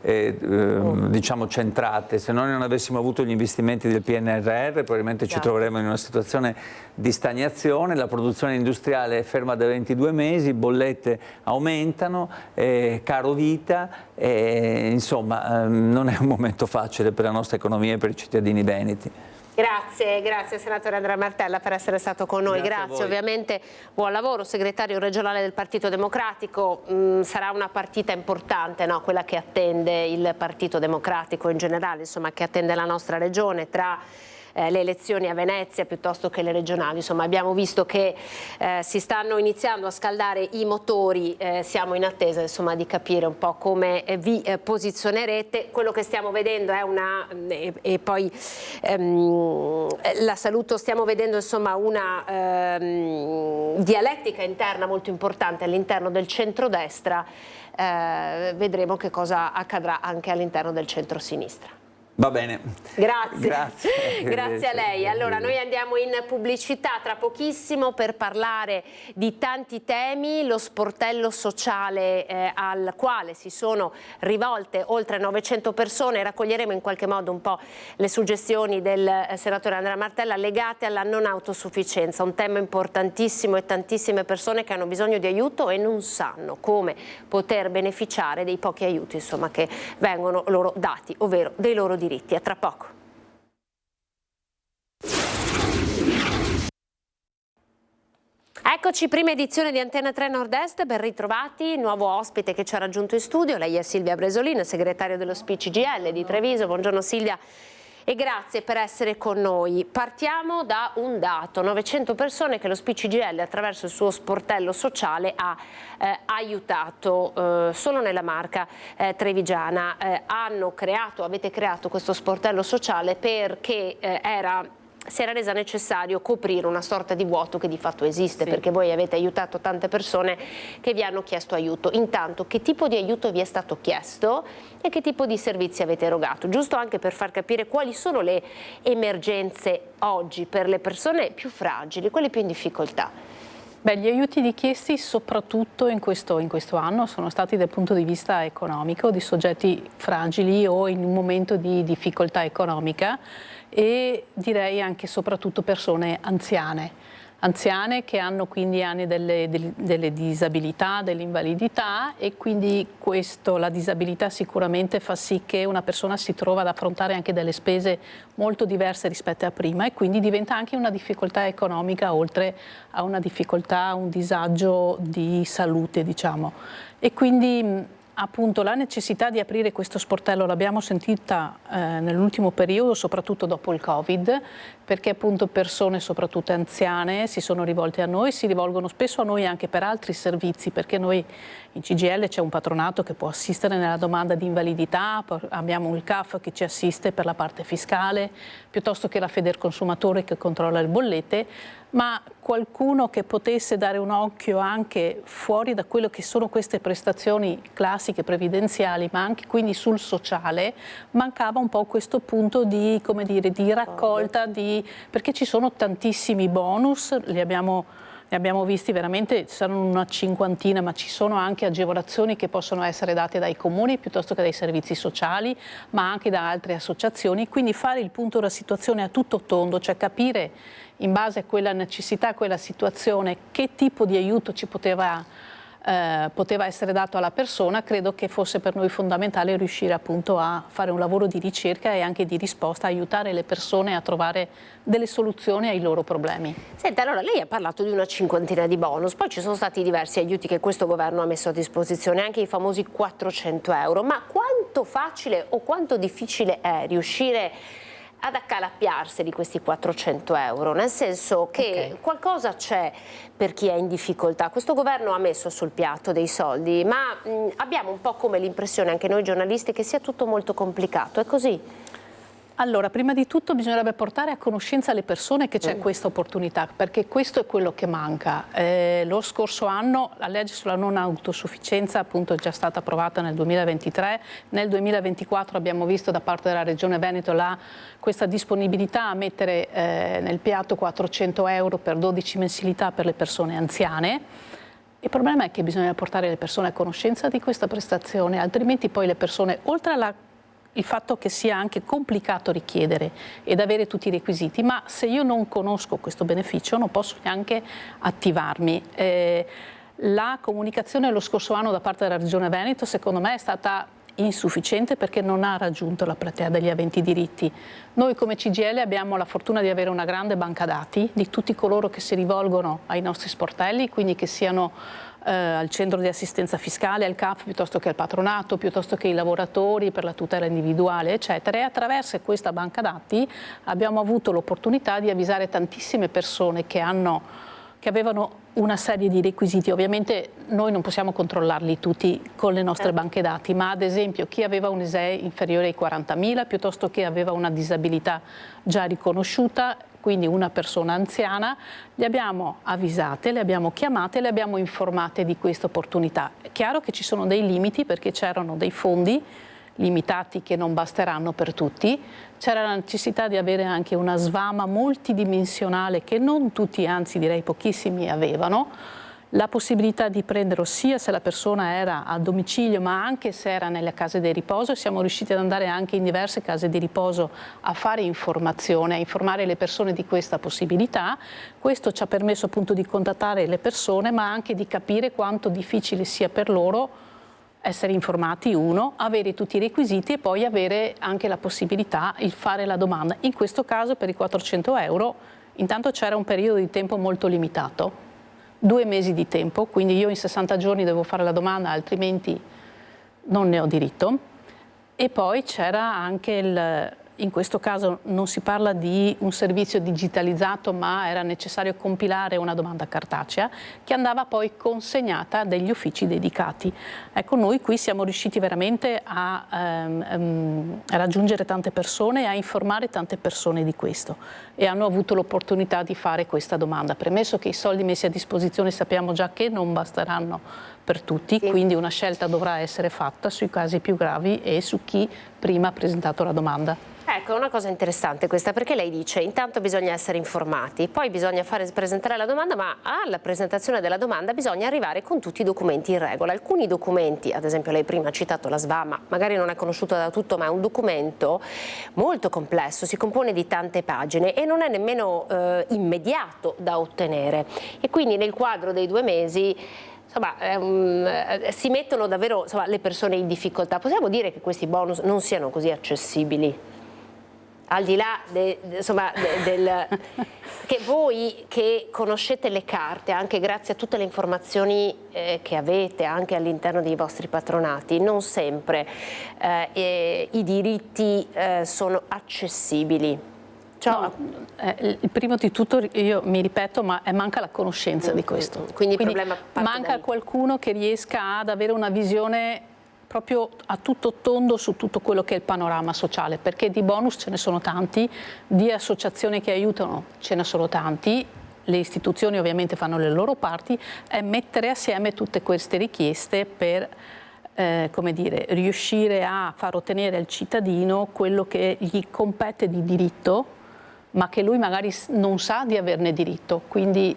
diciamo centrate. Se noi non avessimo avuto gli investimenti del PNRR probabilmente ci troveremmo in una situazione di stagnazione. La produzione industriale è ferma da 22 mesi, bollette aumentano, caro vita, insomma non è un momento facile per la nostra economia e per i cittadini veneti. Grazie senatore Andrea Martella per essere stato con noi, grazie ovviamente, buon lavoro, segretario regionale del Partito Democratico. Sarà una partita importante, no? Quella che attende il Partito Democratico in generale, insomma, che attende la nostra regione tra le elezioni a Venezia piuttosto che le regionali. Insomma, abbiamo visto che si stanno iniziando a scaldare i motori, siamo in attesa insomma di capire un po' come vi posizionerete. Quello che stiamo vedendo è una e poi la saluto, stiamo vedendo insomma una dialettica interna molto importante all'interno del centrodestra. Vedremo che cosa accadrà anche all'interno del centrosinistra. Va bene. Grazie a lei. Allora noi andiamo in pubblicità tra pochissimo per parlare di tanti temi, lo sportello sociale al quale si sono rivolte oltre 900 persone. Raccoglieremo in qualche modo un po' le suggestioni del senatore Andrea Martella legate alla non autosufficienza, un tema importantissimo, e tantissime persone che hanno bisogno di aiuto e non sanno come poter beneficiare dei pochi aiuti insomma che vengono loro dati, ovvero dei loro diritti. A tra poco. Eccoci, prima edizione di Antena 3 Nord-Est, ben ritrovati, nuovo ospite che ci ha raggiunto in studio, lei è Silvia Bresolin, segretario dello SPI-CGIL di Treviso. Buongiorno Silvia e grazie per essere con noi. Partiamo da un dato: 900 persone che lo SPI-CGIL attraverso il suo sportello sociale ha aiutato solo nella Marca trevigiana. Avete creato questo sportello sociale perché si era resa necessario coprire una sorta di vuoto che di fatto esiste, perché voi avete aiutato tante persone che vi hanno chiesto aiuto. Intanto, che tipo di aiuto vi è stato chiesto e che tipo di servizi avete erogato? Giusto anche per far capire quali sono le emergenze oggi per le persone più fragili, quelle più in difficoltà. Beh, gli aiuti richiesti soprattutto in questo anno sono stati dal punto di vista economico, di soggetti fragili o in un momento di difficoltà economica, e direi anche soprattutto persone anziane che hanno quindi delle disabilità, delle invalidità, e quindi la disabilità sicuramente fa sì che una persona si trova ad affrontare anche delle spese molto diverse rispetto a prima, e quindi diventa anche una difficoltà economica oltre a una difficoltà, un disagio di salute, diciamo. E quindi appunto la necessità di aprire questo sportello l'abbiamo sentita nell'ultimo periodo, soprattutto dopo il Covid, perché appunto persone, soprattutto anziane, si sono rivolte a noi, si rivolgono spesso a noi anche per altri servizi, perché noi in CGIL c'è un patronato che può assistere nella domanda di invalidità, abbiamo il CAF che ci assiste per la parte fiscale, piuttosto che la Federconsumatore che controlla le bollette, ma qualcuno che potesse dare un occhio anche fuori da quello che sono queste prestazioni classiche previdenziali, ma anche quindi sul sociale, mancava un po' questo punto di, come dire, di raccolta, perché ci sono tantissimi bonus, ne abbiamo visti veramente, saranno una cinquantina, ma ci sono anche agevolazioni che possono essere date dai comuni piuttosto che dai servizi sociali, ma anche da altre associazioni, quindi fare il punto della situazione a tutto tondo, cioè capire in base a quella necessità, a quella situazione, che tipo di aiuto ci poteva essere dato alla persona, credo che fosse per noi fondamentale riuscire appunto a fare un lavoro di ricerca e anche di risposta, aiutare le persone a trovare delle soluzioni ai loro problemi. Senta, allora lei ha parlato di una cinquantina di bonus, poi ci sono stati diversi aiuti che questo governo ha messo a disposizione, anche i famosi 400 euro, ma quanto facile o quanto difficile è riuscire ad accalappiarsi di questi 400 euro, nel senso che qualcosa c'è per chi è in difficoltà. Questo governo ha messo sul piatto dei soldi, ma abbiamo un po' come l'impressione, anche noi giornalisti, che sia tutto molto complicato. È così? Allora, prima di tutto bisognerebbe portare a conoscenza le persone che c'è questa opportunità, perché questo è quello che manca. Lo scorso anno la legge sulla non autosufficienza appunto è già stata approvata nel 2023, nel 2024 abbiamo visto da parte della Regione Veneto questa disponibilità a mettere nel piatto 400 euro per 12 mensilità per le persone anziane. Il problema è che bisogna portare le persone a conoscenza di questa prestazione, altrimenti poi le persone, oltre il fatto che sia anche complicato richiedere ed avere tutti i requisiti, ma se io non conosco questo beneficio non posso neanche attivarmi. La comunicazione lo scorso anno da parte della Regione Veneto secondo me è stata insufficiente perché non ha raggiunto la platea degli aventi diritti. Noi come CGIL abbiamo la fortuna di avere una grande banca dati di tutti coloro che si rivolgono ai nostri sportelli, quindi che siano al centro di assistenza fiscale, al CAF, piuttosto che al patronato, piuttosto che i lavoratori per la tutela individuale, eccetera. E attraverso questa banca dati abbiamo avuto l'opportunità di avvisare tantissime persone che avevano una serie di requisiti. Ovviamente noi non possiamo controllarli tutti con le nostre banche dati, ma ad esempio chi aveva un ISEE inferiore ai 40.000, piuttosto che aveva una disabilità già riconosciuta, quindi una persona anziana, le abbiamo avvisate, le abbiamo chiamate, le abbiamo informate di questa opportunità. È chiaro che ci sono dei limiti perché c'erano dei fondi limitati che non basteranno per tutti, c'era la necessità di avere anche una svama multidimensionale che non tutti, anzi direi pochissimi, avevano, la possibilità di prenderlo sia se la persona era a domicilio ma anche se era nelle case di riposo. Siamo riusciti ad andare anche in diverse case di riposo a fare informazione, a informare le persone di questa possibilità. Questo ci ha permesso appunto di contattare le persone ma anche di capire quanto difficile sia per loro essere informati, avere tutti i requisiti e poi avere anche la possibilità di fare la domanda. In questo caso per i 400 euro intanto c'era un periodo di tempo molto limitato, 2 mesi di tempo, quindi io in 60 giorni devo fare la domanda, altrimenti non ne ho diritto. E poi c'era anche in questo caso non si parla di un servizio digitalizzato, ma era necessario compilare una domanda cartacea che andava poi consegnata a degli uffici dedicati. Ecco, noi qui siamo riusciti veramente a raggiungere tante persone e a informare tante persone di questo e hanno avuto l'opportunità di fare questa domanda. Premesso che i soldi messi a disposizione sappiamo già che non basteranno per tutti, quindi una scelta dovrà essere fatta sui casi più gravi e su chi prima ha presentato la domanda. Ecco, è una cosa interessante questa, perché lei dice intanto bisogna essere informati, poi bisogna presentare la domanda, ma alla presentazione della domanda bisogna arrivare con tutti i documenti in regola. Alcuni documenti, ad esempio lei prima ha citato la SVAMA, magari non è conosciuto da tutto, ma è un documento molto complesso, si compone di tante pagine e non è nemmeno immediato da ottenere. E quindi nel quadro dei 2 mesi si mettono davvero le persone in difficoltà. Possiamo dire che questi bonus non siano così accessibili al di là che voi che conoscete le carte, anche grazie a tutte le informazioni che avete anche all'interno dei vostri patronati, non sempre i diritti sono accessibili. Il primo di tutto, io mi ripeto, ma manca la conoscenza di questo. Quindi il problema manca qualcuno che riesca ad avere una visione proprio a tutto tondo su tutto quello che è il panorama sociale, perché di bonus ce ne sono tanti, di associazioni che aiutano ce ne sono tanti, le istituzioni ovviamente fanno le loro parti, è mettere assieme tutte queste richieste per come dire, riuscire a far ottenere al cittadino quello che gli compete di diritto, ma che lui magari non sa di averne diritto. Quindi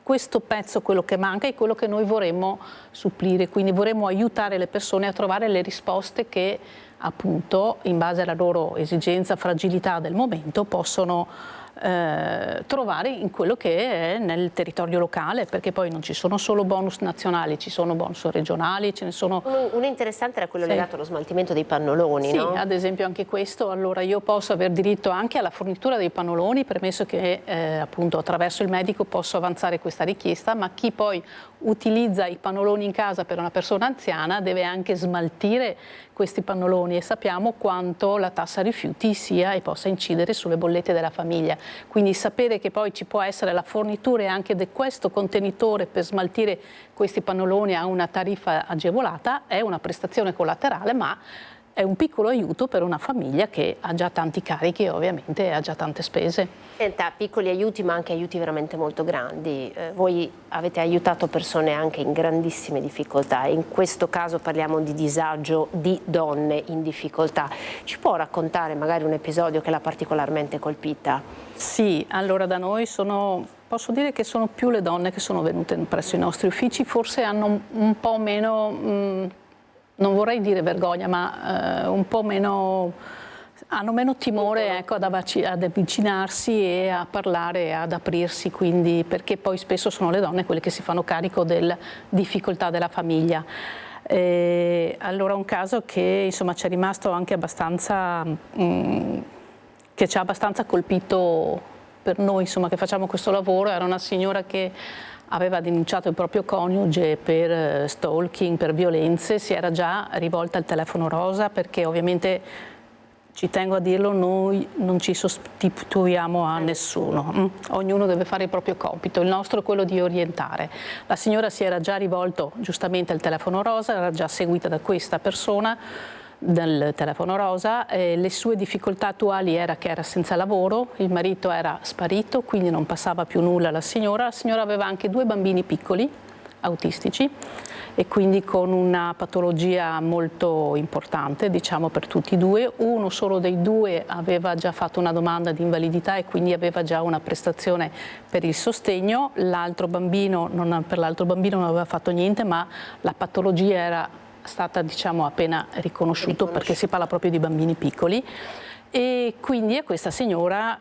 questo pezzo, quello che manca, è quello che noi vorremmo supplire, quindi vorremmo aiutare le persone a trovare le risposte che appunto in base alla loro esigenza, fragilità del momento possono trovare in quello che è nel territorio locale, perché poi non ci sono solo bonus nazionali, ci sono bonus regionali, ce ne sono... Uno interessante era quello legato allo smaltimento dei pannoloni, sì, no? Ad esempio anche questo, allora io posso aver diritto anche alla fornitura dei pannoloni, premesso che appunto attraverso il medico posso avanzare questa richiesta, ma chi poi utilizza i pannoloni in casa per una persona anziana deve anche smaltire questi pannoloni e sappiamo quanto la tassa rifiuti sia e possa incidere sulle bollette della famiglia. Quindi sapere che poi ci può essere la fornitura anche di questo contenitore per smaltire questi pannoloni a una tariffa agevolata è una prestazione collaterale, ma è un piccolo aiuto per una famiglia che ha già tanti carichi e ovviamente ha già tante spese. Senta, piccoli aiuti ma anche aiuti veramente molto grandi. Voi avete aiutato persone anche in grandissime difficoltà e in questo caso parliamo di disagio di donne in difficoltà. Ci può raccontare magari un episodio che l'ha particolarmente colpita? Sì, allora da noi posso dire che sono più le donne che sono venute presso i nostri uffici, forse hanno un po' meno... non vorrei dire vergogna, ma un po' meno, hanno meno timore, ecco, ad avvicinarsi e a parlare, ad aprirsi, quindi, perché poi spesso sono le donne quelle che si fanno carico delle difficoltà della famiglia. Allora un caso che insomma ci è rimasto anche abbastanza, che ci ha abbastanza colpito per noi, insomma, che facciamo questo lavoro, era una signora che aveva denunciato il proprio coniuge per stalking, per violenze, si era già rivolta al telefono rosa perché ovviamente, ci tengo a dirlo, noi non ci sostituiamo a nessuno, ognuno deve fare il proprio compito, il nostro è quello di orientare. La signora si era già rivolto giustamente al telefono rosa, era già seguita da questa persona del telefono rosa, le sue difficoltà attuali era che era senza lavoro, il marito era sparito, quindi non passava più nulla alla signora. La signora aveva anche 2 bambini piccoli, autistici, e quindi con una patologia molto importante, diciamo, per tutti e 2. Uno solo dei 2 aveva già fatto una domanda di invalidità e quindi aveva già una prestazione per il sostegno, l'altro bambino per l'altro bambino non aveva fatto niente, ma la patologia era stata, diciamo, appena riconosciuto perché si parla proprio di bambini piccoli. E quindi a questa signora,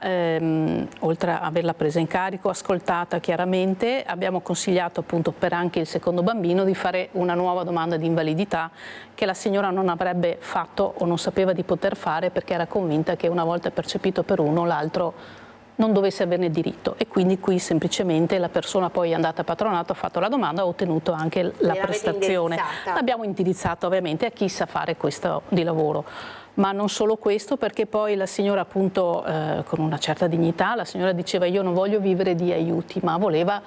oltre a averla presa in carico, ascoltata chiaramente, abbiamo consigliato appunto per anche il secondo bambino di fare una nuova domanda di invalidità che la signora non avrebbe fatto o non sapeva di poter fare perché era convinta che una volta percepito per uno l'altro non dovesse averne diritto, e quindi qui semplicemente la persona poi è andata a patronato, ha fatto la domanda, ha ottenuto anche la prestazione. L'abbiamo indirizzata ovviamente a chi sa fare questo di lavoro. Ma non solo questo, perché poi la signora appunto con una certa dignità, la signora diceva io non voglio vivere di aiuti, ma voleva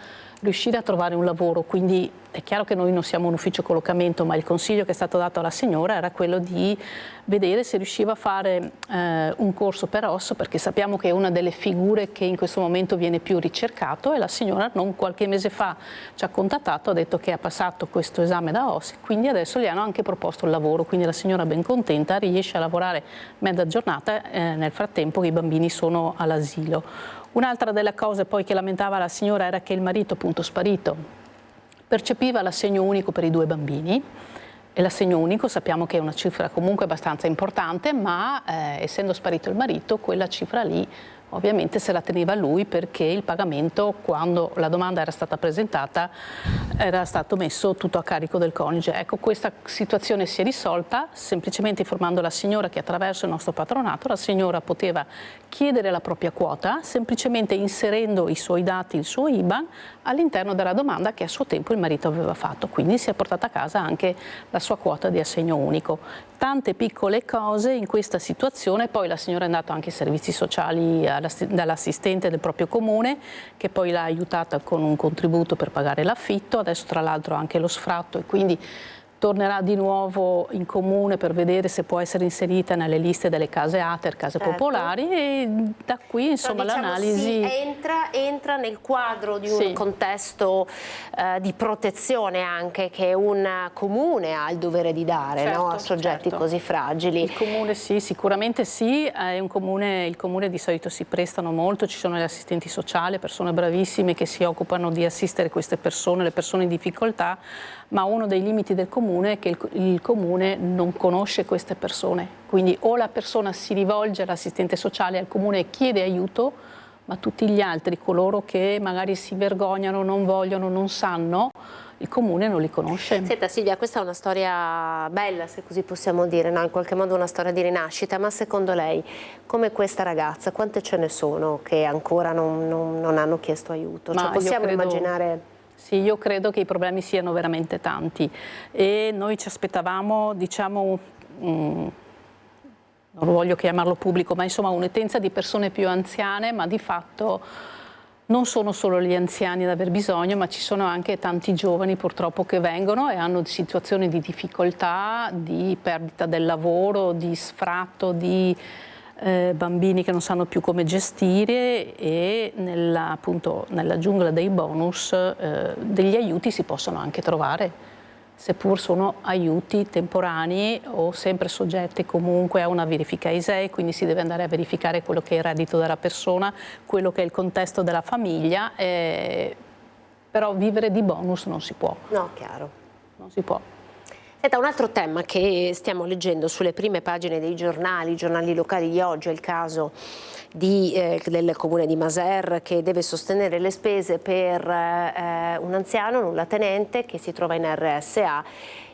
riuscire a trovare un lavoro, quindi è chiaro che noi non siamo un ufficio collocamento, ma il consiglio che è stato dato alla signora era quello di vedere se riusciva a fare un corso per OSS, perché sappiamo che è una delle figure che in questo momento viene più ricercato, e la signora non qualche mese fa ci ha contattato, ha detto che ha passato questo esame da OSS, quindi adesso gli hanno anche proposto il lavoro, quindi la signora ben contenta, riesce a lavorare mezza giornata nel frattempo che i bambini sono all'asilo. Un'altra delle cose poi che lamentava la signora era che il marito, appunto sparito, percepiva l'assegno unico per i 2 bambini, e l'assegno unico sappiamo che è una cifra comunque abbastanza importante, ma essendo sparito il marito quella cifra lì ovviamente se la teneva lui, perché il pagamento, quando la domanda era stata presentata, era stato messo tutto a carico del coniuge. Ecco, questa situazione si è risolta semplicemente informando la signora che attraverso il nostro patronato la signora poteva chiedere la propria quota, semplicemente inserendo i suoi dati, il suo IBAN, all'interno della domanda che a suo tempo il marito aveva fatto. Quindi si è portata a casa anche la sua quota di assegno unico. Tante piccole cose in questa situazione. Poi la signora è andata anche ai servizi sociali dall'assistente del proprio comune, che poi l'ha aiutata con un contributo per pagare l'affitto, adesso tra l'altro anche lo sfratto, e quindi tornerà di nuovo in comune per vedere se può essere inserita nelle liste delle case ATER, case popolari, e da qui insomma l'analisi... Sì, entra nel quadro di un contesto di protezione anche che un comune ha il dovere di dare, no? A soggetti così fragili. Il comune sì, sicuramente sì, il comune di solito si prestano molto, ci sono gli assistenti sociali, persone bravissime che si occupano di assistere queste persone, le persone in difficoltà, ma uno dei limiti del comune è che il comune non conosce queste persone, quindi o la persona si rivolge all'assistente sociale, al comune e chiede aiuto, ma tutti gli altri, coloro che magari si vergognano, non vogliono, non sanno, il comune non li conosce. Senta Silvia, questa è una storia bella, se così possiamo dire, no? In qualche modo una storia di rinascita, ma secondo lei, come questa ragazza, quante ce ne sono che ancora non hanno chiesto aiuto? Cioè, possiamo immaginare... Sì, io credo che i problemi siano veramente tanti e noi ci aspettavamo, diciamo, non voglio chiamarlo pubblico, ma insomma un'utenza di persone più anziane, ma di fatto non sono solo gli anziani ad aver bisogno, ma ci sono anche tanti giovani purtroppo che vengono e hanno situazioni di difficoltà, di perdita del lavoro, di sfratto, di bambini che non sanno più come gestire, e appunto nella giungla dei bonus degli aiuti si possono anche trovare, seppur sono aiuti temporanei o sempre soggetti comunque a una verifica ISEE, quindi si deve andare a verificare quello che è il reddito della persona, quello che è il contesto della famiglia, però vivere di bonus non si può. No, chiaro. Non si può. Un altro tema che stiamo leggendo sulle prime pagine dei giornali locali di oggi è il caso del comune di Maser, che deve sostenere le spese per un anziano nullatenente che si trova in RSA,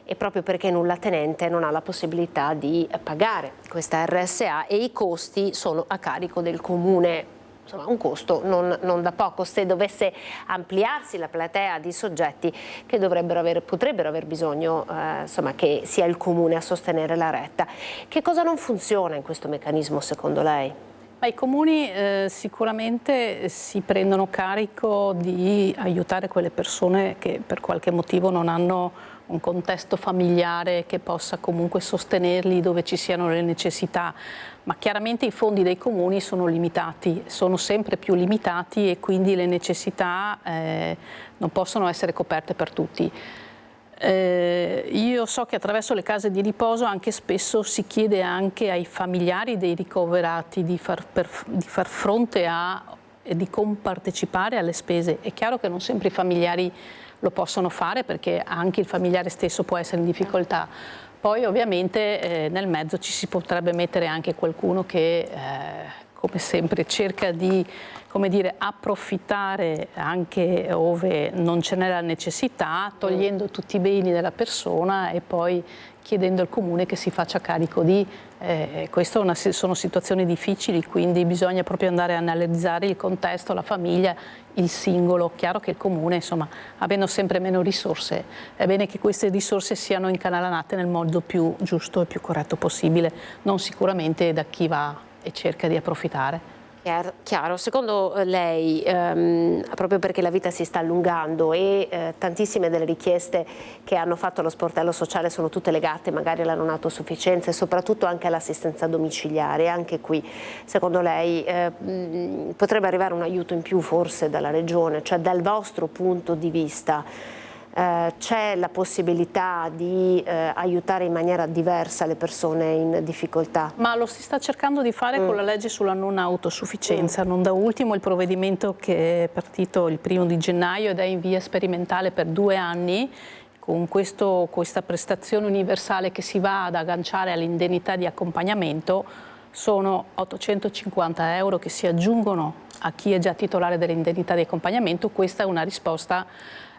e proprio perché nullatenente non ha la possibilità di pagare questa RSA e i costi sono a carico del comune. Insomma, un costo non da poco, se dovesse ampliarsi la platea di soggetti che potrebbero aver bisogno, insomma, che sia il comune a sostenere la retta. Che cosa non funziona in questo meccanismo secondo lei? Ma i comuni sicuramente si prendono carico di aiutare quelle persone che per qualche motivo non hanno un contesto familiare che possa comunque sostenerli dove ci siano le necessità, ma chiaramente i fondi dei comuni sono limitati, sono sempre più limitati, e quindi le necessità non possono essere coperte per tutti. Io so che attraverso le case di riposo anche spesso si chiede anche ai familiari dei ricoverati di far fronte e di compartecipare alle spese. È chiaro che non sempre i familiari lo possono fare, perché anche il familiare stesso può essere in difficoltà. Poi ovviamente nel mezzo ci si potrebbe mettere anche qualcuno che come sempre cerca di, come dire, approfittare anche ove non ce n'è la necessità, togliendo tutti i beni della persona e poi chiedendo al comune che si faccia carico di. Queste sono situazioni difficili, quindi bisogna proprio andare a analizzare il contesto, la famiglia, il singolo. Chiaro che il comune, insomma, avendo sempre meno risorse, è bene che queste risorse siano incanalanate nel modo più giusto e più corretto possibile, non sicuramente da chi va e cerca di approfittare. Chiaro. Secondo lei, proprio perché la vita si sta allungando e tantissime delle richieste che hanno fatto allo sportello sociale sono tutte legate magari alla non autosufficienza e soprattutto anche all'assistenza domiciliare, anche qui secondo lei potrebbe arrivare un aiuto in più forse dalla Regione, cioè dal vostro punto di vista c'è la possibilità di aiutare in maniera diversa le persone in difficoltà? Ma lo si sta cercando di fare con la legge sulla non autosufficienza, non da ultimo il provvedimento che è partito il 1° di gennaio ed è in via sperimentale per 2 anni, con questa prestazione universale che si va ad agganciare all'indennità di accompagnamento. sono 850 euro che si aggiungono a chi è già titolare dell'indennità di accompagnamento. Questa è una risposta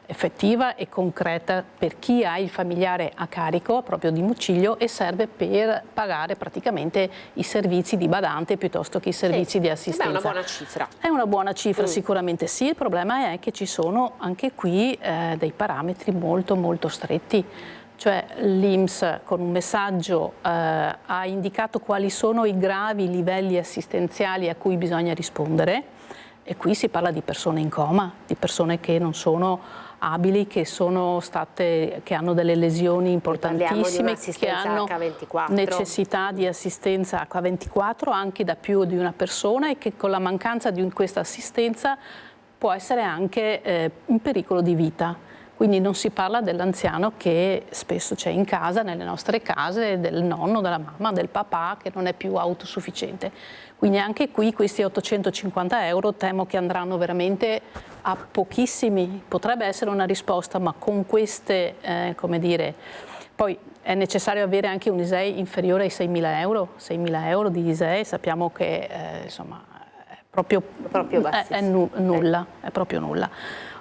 effettiva e concreta per chi ha il familiare a carico proprio di mucilio e serve per pagare praticamente i servizi di badante piuttosto che i servizi di assistenza. È una buona cifra. È una buona cifra, sicuramente sì. Il problema è che ci sono anche qui dei parametri molto molto stretti. Cioè l'INPS con un messaggio ha indicato quali sono i gravi livelli assistenziali a cui bisogna rispondere, e qui si parla di persone in coma, di persone che non sono abili, che hanno delle lesioni importantissime, che hanno H24. necessità di assistenza H24 anche da più di una persona, e che con la mancanza di questa assistenza può essere anche in pericolo di vita. Quindi non si parla dell'anziano che spesso c'è in casa, nelle nostre case, del nonno, della mamma, del papà che non è più autosufficiente. Quindi anche qui questi 850 euro temo che andranno veramente a pochissimi. Potrebbe essere una risposta, ma con queste, come dire, poi è necessario avere anche un ISEE inferiore ai 6.000 euro. 6.000 euro di ISEE sappiamo che insomma è proprio nulla, è proprio nulla.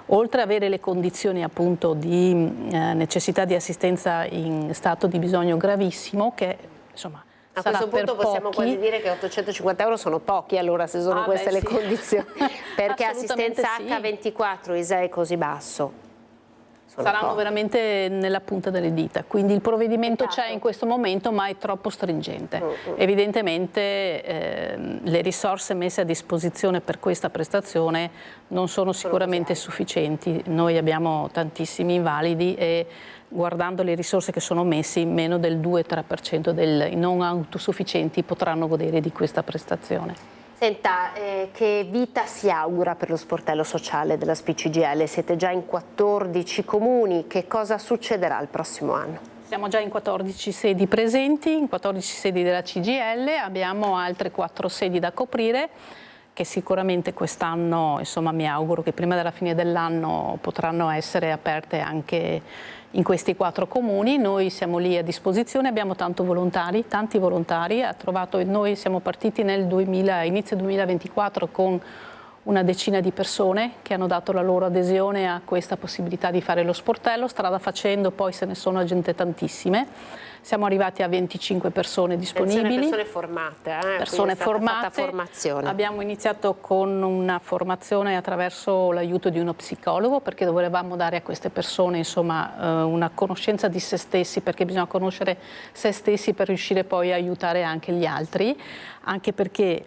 Oltre ad avere le condizioni appunto di necessità di assistenza in stato di bisogno gravissimo, che insomma a questo punto possiamo quasi dire che 850 euro sono pochi, allora, se sono queste le condizioni, perché assistenza H24 ISEE così basso saranno veramente nella punta delle dita. Quindi il provvedimento c'è in questo momento, ma è troppo stringente. Evidentemente le risorse messe a disposizione per questa prestazione non sono sicuramente sufficienti. Noi abbiamo tantissimi invalidi e guardando le risorse che sono messe, meno del 2-3% dei non autosufficienti potranno godere di questa prestazione. Senta, che vita si augura per lo sportello sociale della SPI-CGIL? Siete già in 14 comuni, che cosa succederà il prossimo anno? Siamo già in 14 sedi presenti, in 14 sedi della CGIL, abbiamo altre 4 sedi da coprire, che sicuramente quest'anno, insomma, mi auguro che prima della fine dell'anno potranno essere aperte anche in questi 4 comuni. Noi siamo lì a disposizione, abbiamo tanti volontari, noi siamo partiti nel inizio 2024 con una decina di persone che hanno dato la loro adesione a questa possibilità di fare lo sportello. Strada facendo poi se ne sono aggiunte tantissime. Siamo arrivati a 25 persone disponibili. Persone formate. Persone formate. Abbiamo iniziato con una formazione attraverso l'aiuto di uno psicologo, perché volevamo dare a queste persone insomma una conoscenza di se stessi, perché bisogna conoscere se stessi per riuscire poi a aiutare anche gli altri, anche perché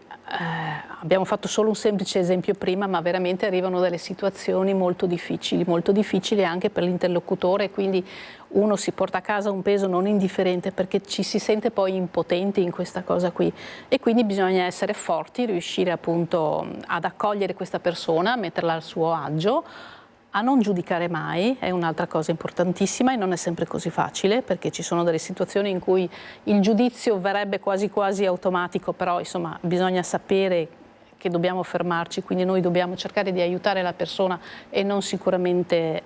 abbiamo fatto solo un semplice esempio prima, ma veramente arrivano delle situazioni molto difficili anche per l'interlocutore, quindi uno si porta a casa un peso non indifferente perché ci si sente poi impotenti in questa cosa qui, e quindi bisogna essere forti, riuscire appunto ad accogliere questa persona, metterla al suo agio, a non giudicare mai, è un'altra cosa importantissima, e non è sempre così facile, perché ci sono delle situazioni in cui il giudizio verrebbe quasi quasi automatico, però insomma bisogna sapere che dobbiamo fermarci, quindi noi dobbiamo cercare di aiutare la persona e non sicuramente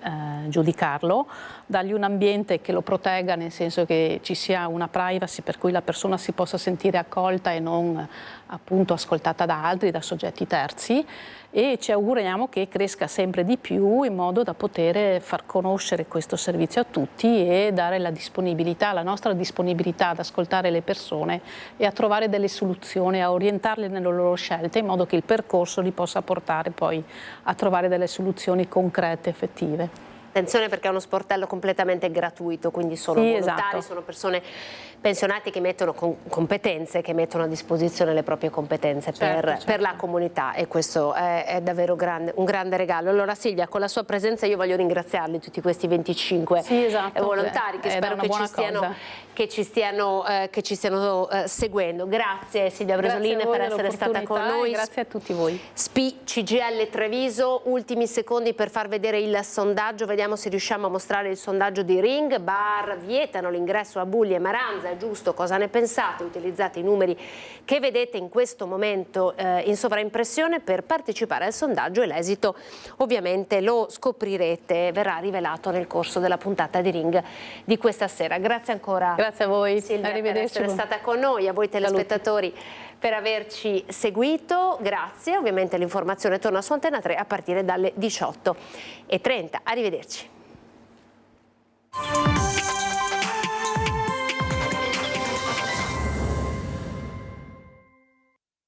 giudicarlo, dargli un ambiente che lo protegga, nel senso che ci sia una privacy per cui la persona si possa sentire accolta e non appunto ascoltata da altri, da soggetti terzi, e ci auguriamo che cresca sempre di più in modo da poter far conoscere questo servizio a tutti e dare la nostra disponibilità ad ascoltare le persone e a trovare delle soluzioni, a orientarle nelle loro scelte, in modo che il percorso li possa portare poi a trovare delle soluzioni concrete, effettive. Attenzione, perché è uno sportello completamente gratuito, quindi sono volontari, sono persone pensionati che mettono competenze, che mettono a disposizione le proprie competenze per la comunità, e questo è davvero un grande regalo. Allora Silvia, con la sua presenza io voglio ringraziarli, tutti questi 25 volontari che spero che ci stiano seguendo. Grazie Silvia Bresolin per essere stata con noi. Grazie a tutti voi. SPI-CGIL Treviso, ultimi secondi per far vedere il sondaggio, vediamo se riusciamo a mostrare il sondaggio di Ring. Bar vietano l'ingresso a Bulli e Maranza, è giusto? Cosa ne pensate? Utilizzate i numeri che vedete in questo momento in sovraimpressione per partecipare al sondaggio, e l'esito ovviamente lo scoprirete, verrà rivelato nel corso della puntata di Ring di questa sera. Grazie ancora. Grazie a voi, Silvia, per essere stata con noi, a voi telespettatori per averci seguito, grazie. Ovviamente l'informazione torna su Antena 3 a partire dalle 18:30. Arrivederci.